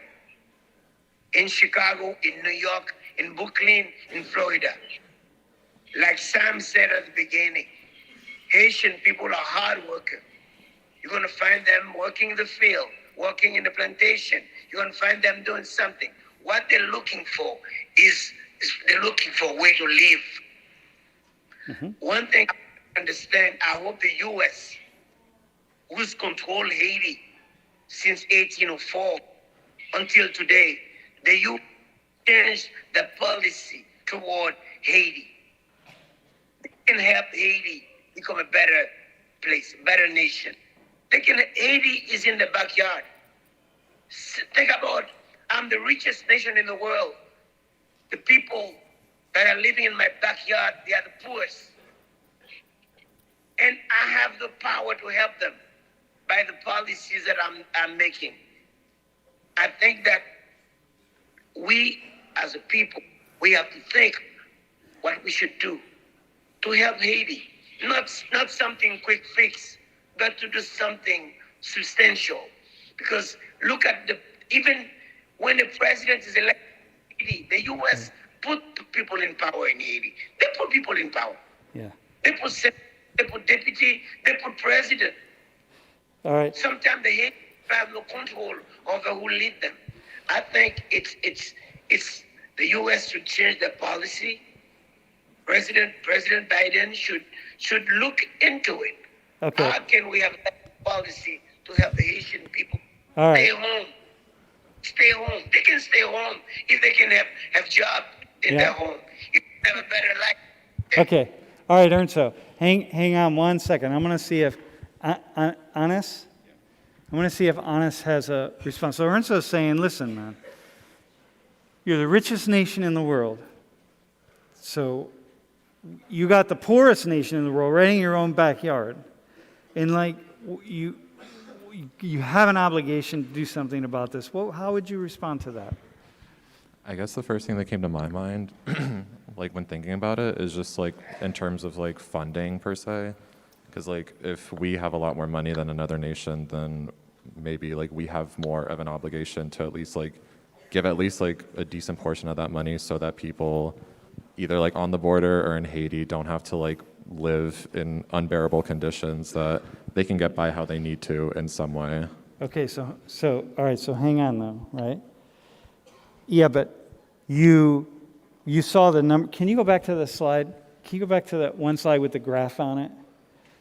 S7: In Chicago, in New York, in Brooklyn, in Florida. Like Sam said at the beginning, Haitian people are hard workers. You're going to find them working in the field, working in the plantation. You're going to find them doing something. What they're looking for is they're looking for a way to live. One thing I understand, I hope the U.S., who's controlled Haiti since 1804 until today, the U.S. changed the policy toward Haiti. They can help Haiti become a better place, a better nation. Haiti is in the backyard. Think about, I'm the richest nation in the world. The people that are living in my backyard, they are the poorest. And I have the power to help them by the policies that I'm making. I think that we, as a people, we have to think what we should do to help Haiti. Not something quick fix, but to do something substantial. Because look at even when the president is elected in Haiti, the U.S. put people in power in Haiti. They put people in power.
S1: Yeah.
S7: They put senator, they put deputy, they put president.
S1: All right.
S7: Sometimes the Haitians have no control over who lead them. I think it's the U.S. should change their policy. President Biden should look into it.
S1: Okay.
S7: How can we have that policy to help the Haitian people
S1: All right.
S7: stay home? Stay home. They can stay home if they can have job in
S1: Yeah.
S7: their home. You can have a better life.
S1: Okay. All right, Ernso. Hang on 1 second. I'm going to see if Anis. I'm going to see if Anis has a response. So Ernso's saying, listen, man, you're the richest nation in the world. So you got the poorest nation in the world right in your own backyard. And like you have an obligation to do something about this. Well, how would you respond to that?
S6: I guess the first thing that came to my mind, like when thinking about it, is just like in terms of like funding per se. Because like if we have a lot more money than another nation, then maybe like we have more of an obligation to at least like give at least like a decent portion of that money so that people either like on the border or in Haiti don't have to like live in unbearable conditions, that they can get by how they need to in some way.
S1: Okay, so all right, so hang on though, right? Yeah, but you saw the number. Can you go back to the slide? Can you go back to that one slide with the graph on it?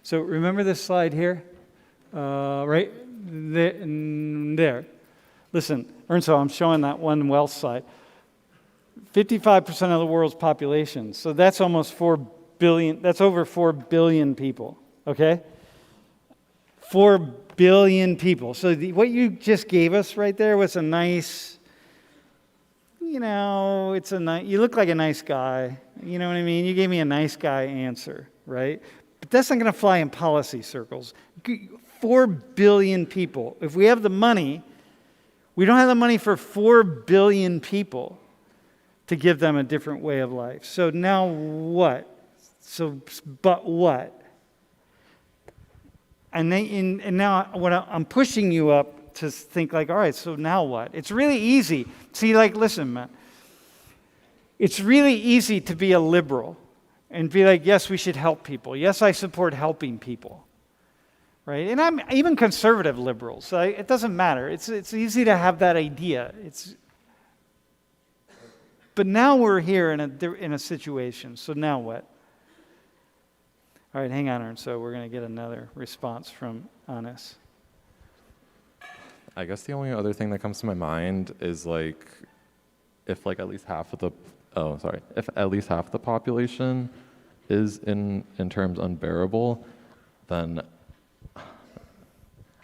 S1: So remember this slide here? Right there. Listen, Ernst, I'm showing that one wealth slide. 55% of the world's population. So that's almost 4 billion. That's over 4 billion people, okay? 4 billion people. So what you just gave us right there was a nice, you look like a nice guy. You know what I mean? You gave me a nice guy answer, right? But that's not going to fly in policy circles. 4 billion people. If we have the money, we don't have the money for 4 billion people to give them a different way of life. So now what? But what? And now what I'm pushing you up to think like, all right, so now what? It's really easy. See, like, listen, man. It's really easy to be a liberal and be like, yes, we should help people. Yes, I support helping people. Right? And I'm even conservative liberals. So it doesn't matter. It's easy to have that idea. But now we're here in a situation. So now what? All right, hang on, Ernst. So we're going to get another response from Anis.
S6: I guess the only other thing that comes to my mind is like, if at least half the population is in terms unbearable, then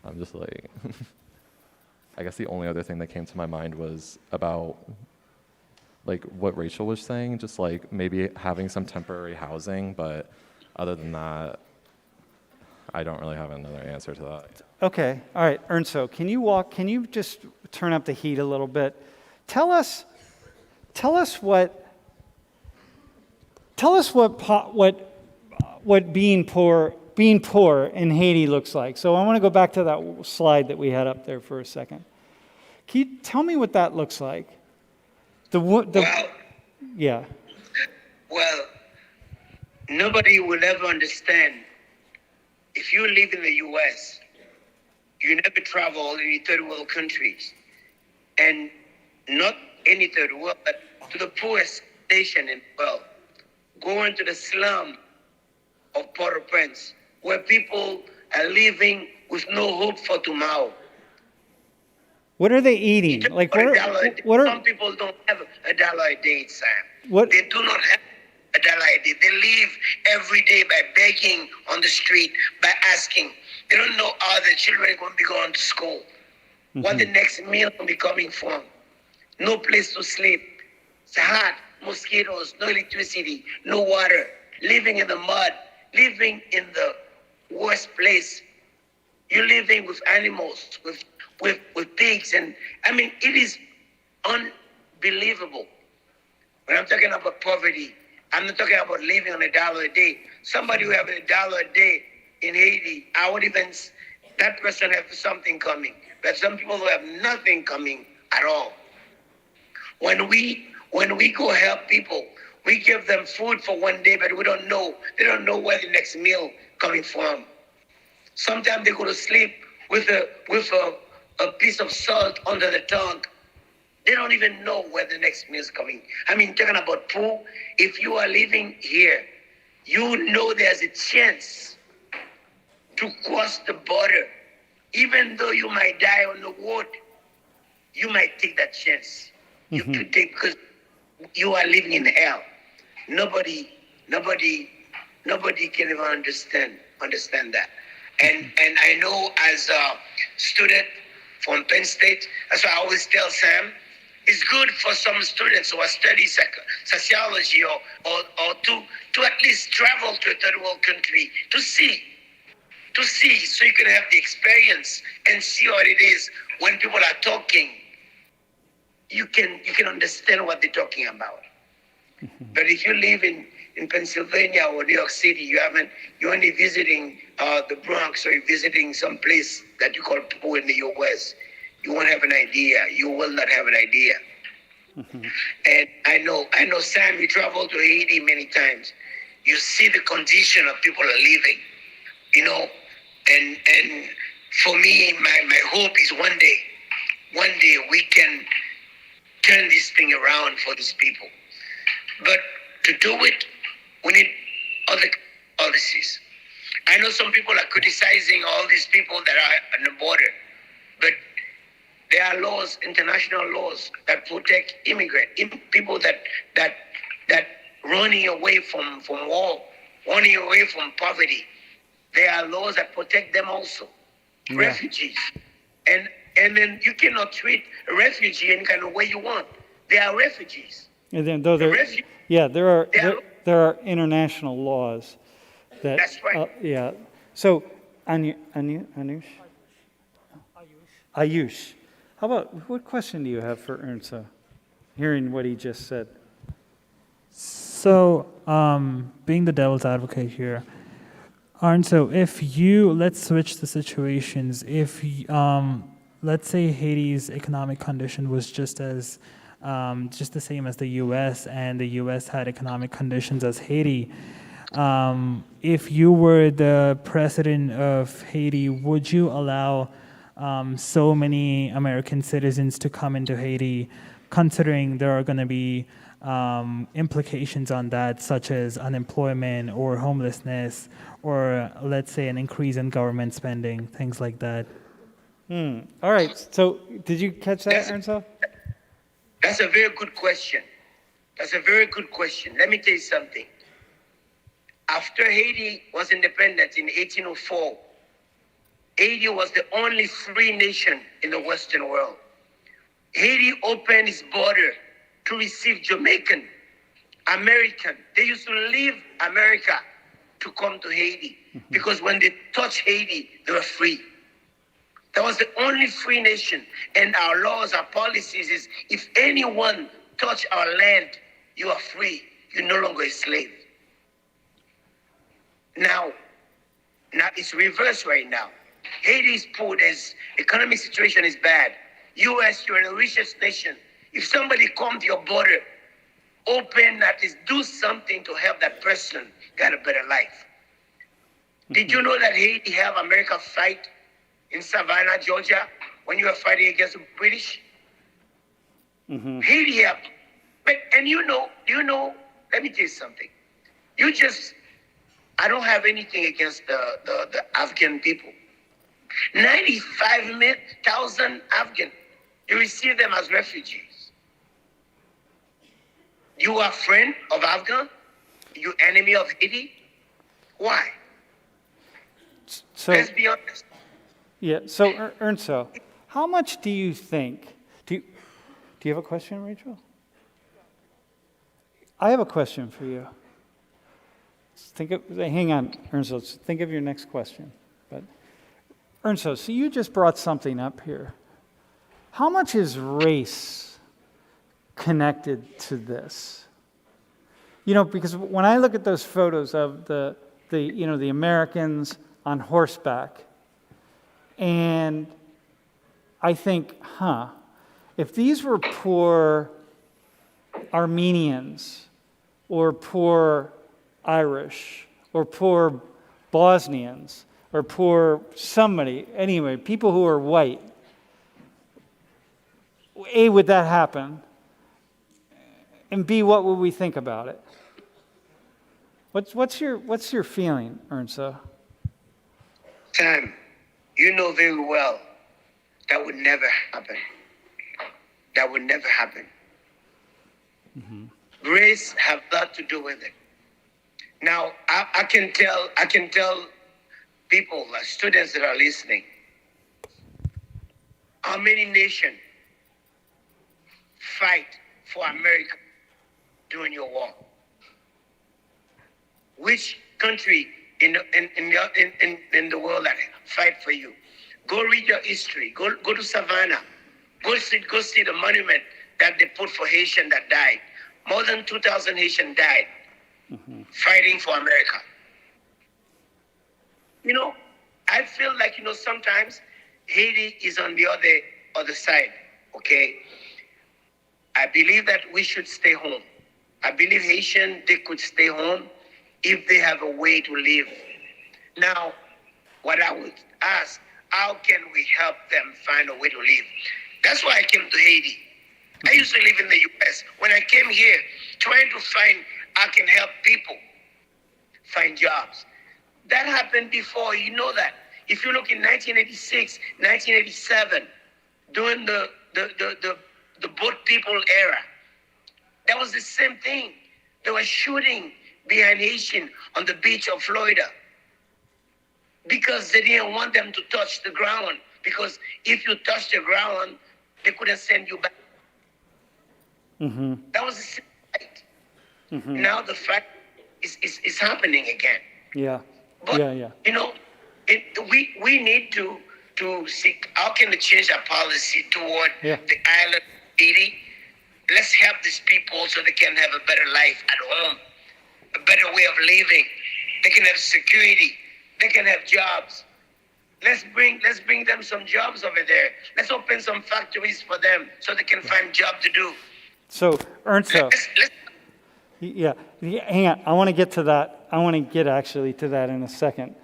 S6: I'm just like, I guess the only other thing that came to my mind was about like what Rachel was saying, just like maybe having some temporary housing, but other than that, I don't really have another answer to that.
S1: Okay, all right, Ernst, can you just turn up the heat a little bit? Tell us what being poor in Haiti looks like. So I want to go back to that slide that we had up there for a second. Can you tell me what that looks like? Yeah.
S7: Well, nobody will ever understand. If you live in the U.S., you never travel in any third world countries. And not any third world, but to the poorest nation in the world. Go into the slum of Port-au-Prince, where people are living with no hope for tomorrow.
S1: What are they eating? Like
S7: Some people don't have $1 a day, Sam.
S1: What?
S7: They do not have $1 a day. They live every day by begging on the street, by asking. They don't know how their children are going to be going to school. Mm-hmm. What the next meal will be coming from. No place to sleep. It's hot, mosquitoes, no electricity, no water. Living in the mud, living in the worst place. You're living with animals, with pigs, and I mean, it is unbelievable. When I'm talking about poverty, I'm not talking about living on $1 a day. Somebody who have $1 a day in Haiti, that person have something coming. But some people who have nothing coming at all. When we go help people, we give them food for one day, but they don't know where the next meal coming from. Sometimes they go to sleep with a piece of salt under the tongue. They don't even know where the next meal is coming. I mean, talking about poor, if you are living here, you know there's a chance to cross the border, even though you might die on the road, you might take that chance. You could take, because you are living in hell. Nobody can even understand that. And I know as a student from Penn State, that's why I always tell Sam, it's good for some students who are studying sociology or to at least travel to a third world country to see, so you can have the experience and see what it is when people are talking. You can understand what they're talking about. But if you live in Pennsylvania or New York City, you're only visiting the Bronx, or you're visiting some place that you call poor in the U.S., you won't have an idea. You will not have an idea. And I know, Sam, you travel to Haiti many times. You see the condition of people are living, and for me, my hope is one day we can turn this thing around for these people. But to do it, we need other policies. I know some people are criticizing all these people that are on the border, but there are laws, international laws, that protect people that running away from war, running away from poverty. There are laws that protect them also. Yeah. Refugees. And then you cannot treat a refugee any kind of way you want. They are refugees.
S1: And then there are international laws that. That's right. Yeah. So Ayush, how about, what question do you have for Ernst? Hearing what he just said.
S4: So, being the devil's advocate here, Ernst, let's switch the situations. If let's say Haiti's economic condition was just the same as the U.S., and the U.S. had economic conditions as Haiti, if you were the president of Haiti, would you allow so many American citizens to come into Haiti, considering there are going to be implications on that, such as unemployment or homelessness, or let's say an increase in government spending, things like that?
S1: All right. So did you catch that, Ernst?
S7: That's a very good question. Let me tell you something. After Haiti was independent in 1804, Haiti was the only free nation in the Western world. Haiti opened its border to receive Jamaican, American. They used to leave America to come to Haiti because when they touched Haiti, they were free. That was the only free nation. And our laws, our policies is, if anyone touch our land, you are free. You're no longer a slave. Now it's reversed right now. Haiti is poor. There's economic situation is bad. U.S., you're the richest nation. If somebody come to your border, open that is, do something to help that person get a better life. Did you know that Haiti have America fight in Savannah, Georgia, when you were fighting against the British? Haiti have, let me tell you something. I don't have anything against the Afghan people. 95,000 Afghan, you receive them as refugees. You are friend of Afghan? You enemy of Haiti? Why?
S1: So,
S7: let's be honest.
S1: Yeah, so Ernst, how much do you think, do you have a question, Rachel? I have a question for you. Hang on, Ernst, think of your next question. But Ernst, so you just brought something up here. How much is race connected to this? Because when I look at those photos of the Americans on horseback, and I think, if these were poor Armenians or poor Irish or poor Bosnians or poor somebody, anyway, people who are white, A, would that happen? And B, what would we think about it? What's your feeling, Ernst?
S7: time, you know very well that would never happen. That would never happen. Race have a lot to do with it. Now, I can tell people, students that are listening, how many nations fight for America during your war? Which country in the world that fight for you? Go read your history. Go to Savannah. Go see the monument that they put for Haitian that died. More than 2,000 Haitians died fighting for America. You know, I feel like, sometimes Haiti is on the other side, okay? I believe that we should stay home. I believe Haitian, they could stay home if they have a way to live. Now, what I would ask, how can we help them find a way to live? That's why I came to Haiti. I used to live in the U.S. When I came here, trying to find how I can help people find jobs. That happened before, you know that. If you look in 1986, 1987, during the boat people era, that was the same thing. They were shooting behind Haitian on the beach of Florida because they didn't want them to touch the ground. Because if you touch the ground, they couldn't send you back. That was the same fight. Now the fight is happening again.
S1: Yeah.
S7: But,
S1: Yeah.
S7: we need to see how can we change our policy toward the island of Haiti. Let's help these people so they can have a better life at home, a better way of living. They can have security. They can have jobs. Let's bring them some jobs over there. Let's open some factories for them so they can find job to do.
S1: So, Ernsto,
S7: Let's
S1: yeah, hang on. I want to get to that. I want to get actually to that in a second.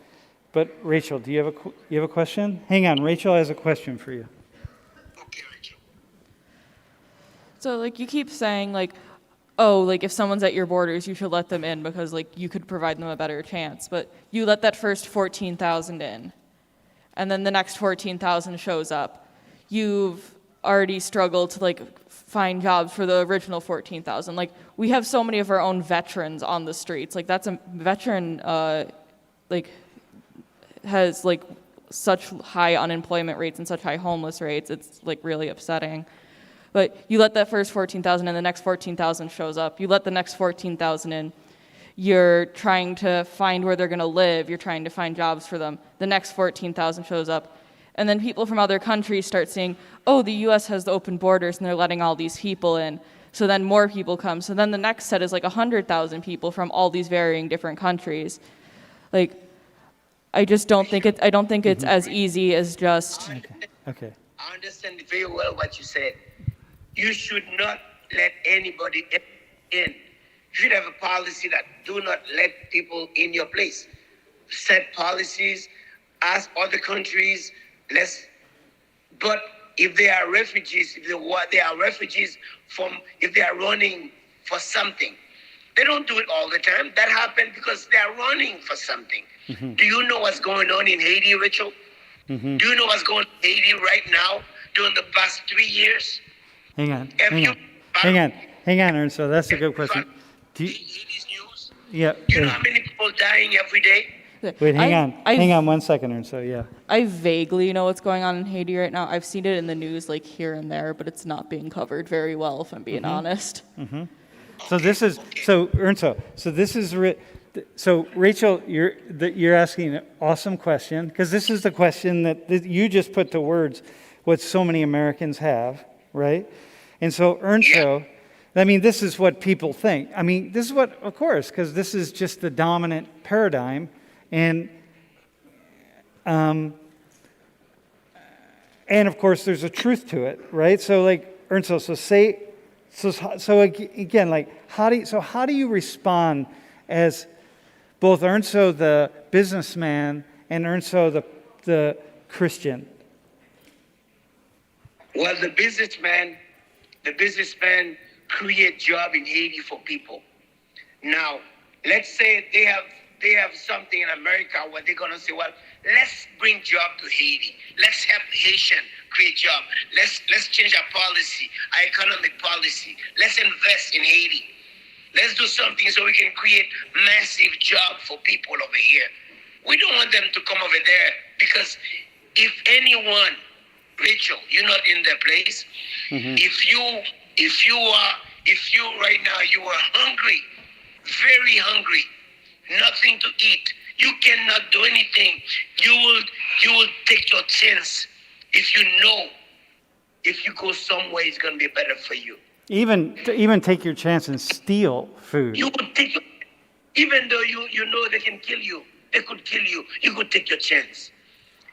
S1: But Rachel, do you have a question? Hang on, Rachel has a question for you.
S7: okay, Rachel.
S5: So, you keep saying, oh, if someone's at your borders, you should let them in because, you could provide them a better chance. But you let that first 14,000 in, and then the next 14,000 shows up. You've already struggled to, find jobs for the original 14,000. We have so many of our own veterans on the streets. That's a veteran, has, such high unemployment rates and such high homeless rates. It's, really upsetting. But you let that first 14,000 and the next 14,000 shows up. You let the next 14,000 in. You're trying to find where they're going to live. You're trying to find jobs for them. The next 14,000 shows up. And then people from other countries start saying, oh, the U.S. has the open borders and they're letting all these people in. So then more people come. So then the next set is 100,000 people from all these varying different countries. I just don't think it's as easy as just.
S1: Okay.
S7: I understand very well what you said. You should not let anybody in. You should have a policy that do not let people in your place. Set policies, ask other countries, but if they are refugees, if they are refugees if they are running for something, they don't do it all the time. That happened because they are running for something. Do you know what's going on in Haiti, Rachel? Do you know what's going on in Haiti right now during the past 3 years?
S1: Hang on, Ernsto. That's a good question.
S7: Haiti's news?
S1: Yeah.
S7: Do you know how many people dying every day?
S1: Wait, hang on 1 second, Ernsto. Yeah.
S5: I vaguely know what's going on in Haiti right now. I've seen it in the news here and there, but it's not being covered very well, if I'm being honest.
S1: So Ernsto. So Rachel, you're asking an awesome question because this is the question that you just put to words what so many Americans have, right? And so Ernsto, this is what people think. This is what, of course, because this is just the dominant paradigm, and of course there's a truth to it, right? So Ernsto, so again, how do you respond as both Ernsto the businessman and Ernsto the Christian?
S7: Well, the businessman create job in Haiti for people. Now, let's say they they have something in America where they're gonna say, well, let's bring job to Haiti. Let's help Haitian create job. Let's change our policy, our economic policy. Let's invest in Haiti. Let's do something so we can create massive job for people over here. We don't want them to come over there because if anyone, Rachel, you're not in their place. If you right now you are hungry, very hungry, nothing to eat, you cannot do anything. You will take your chance if you know if you go somewhere it's gonna be better for you.
S1: Even take your chance and steal food.
S7: You would take, even though you know they can kill you, they could kill you. You could take your chance.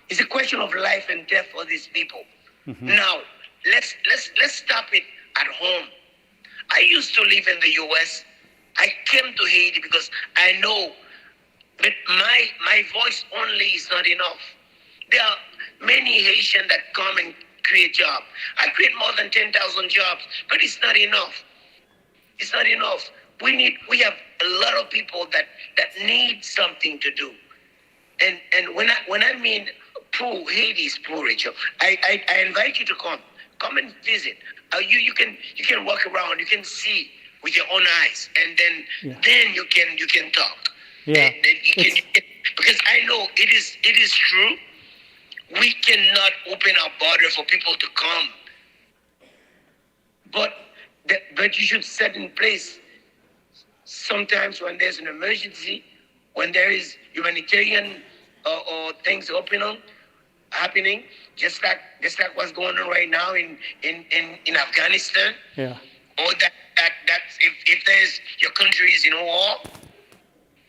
S7: It's a question of life and death for these people. Now, let's stop it at home. I used to live in the U.S. I came to Haiti because I know that my voice only is not enough. There are many Haitians that come and create jobs. I create more than 10,000 jobs, but it's not enough. It's not enough. We have a lot of people that need something to do. And when I mean poor, Haiti is poor, Rachel. I invite you to come and visit. You can walk around, you can see with your own eyes, and then you can talk.
S1: Yeah.
S7: Because I know it is true. We cannot open our border for people to come. But you should set in place sometimes when there's an emergency, when there is humanitarian or things happening, just like what's going on right now in Afghanistan.
S1: Yeah.
S7: Or that if there's your country is in war.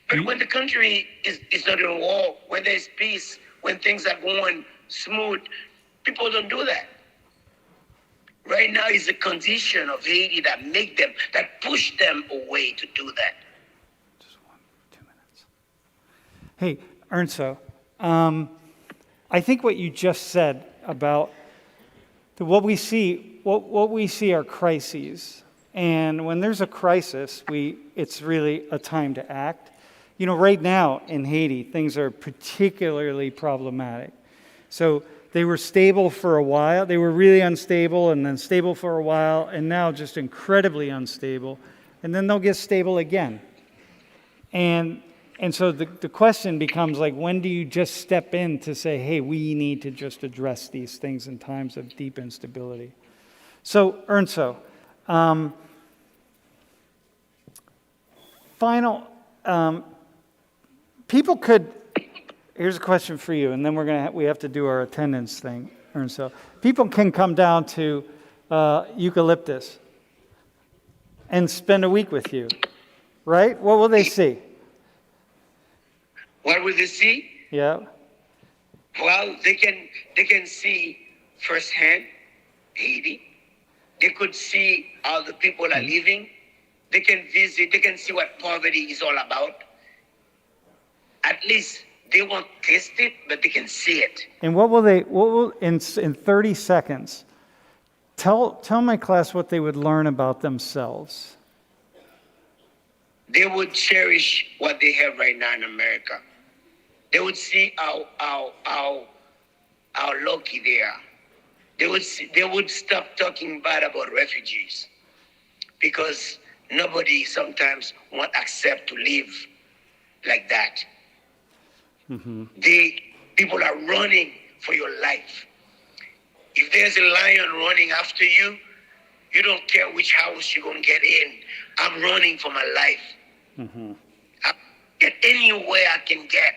S7: But when the country is not in war, when there's peace, when things are going smooth, people don't do that. Right now is the condition of Haiti that push them away to do that.
S1: Just 2 minutes. Hey, Ernso, I think what you just said about what we see are crises. And when there's a crisis, it's really a time to act. You know, right now in Haiti, things are particularly problematic. So they were stable for a while. They were really unstable and then stable for a while, and now just incredibly unstable. And then they'll get stable again. And so the question becomes like, when do you just step in to say, hey, we need to just address these things in times of deep instability? So, Ernso, people could, here's a question for you, and then we have to do our attendance thing, Ernso. People can come down to Eucalyptus and spend a week with you, right? What will they see?
S7: What will they see?
S1: Yeah.
S7: Well, they can see firsthand Haiti. They could see how the people are living. They can visit. They can see what poverty is all about. At least they won't taste it, but they can see it.
S1: And what will in 30 seconds, tell my class what they would learn about themselves.
S7: They would cherish what they have right now in America. They would see how lucky they are. They would stop talking bad about refugees, because nobody sometimes won't accept to live like that. People are running for your life. If there's a lion running after you, you don't care which house you're going to get in. I'm running for my life. I get anywhere I can get.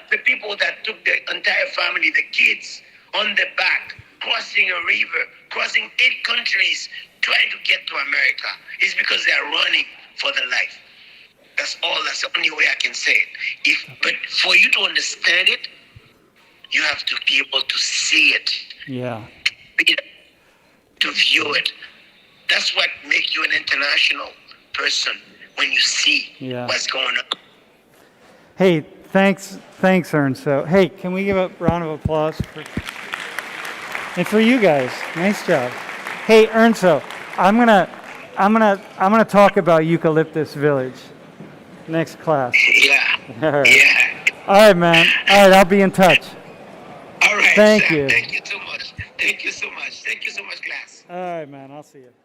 S7: The people that took the entire family, the kids, on the back, crossing a river, crossing 8 countries, trying to get to America, is because they are running for their life. That's all. That's the only way I can say it. But for you to understand it, you have to be able to see it.
S1: Yeah.
S7: To view it. That's what makes you an international person, when you see what's going on.
S1: Hey, thanks, Ernso. Hey, can we give a round of applause for you guys? Nice job. Hey, Ernso, I'm gonna talk about Eucalyptus Village. Next class.
S7: Yeah.
S1: All right.
S7: Yeah.
S1: All right, man. All right, I'll be in touch.
S7: All right.
S1: Thank
S7: Sam,
S1: you.
S7: Thank you so much. Thank you so much. Thank you so much, class.
S1: All right, man. I'll see you.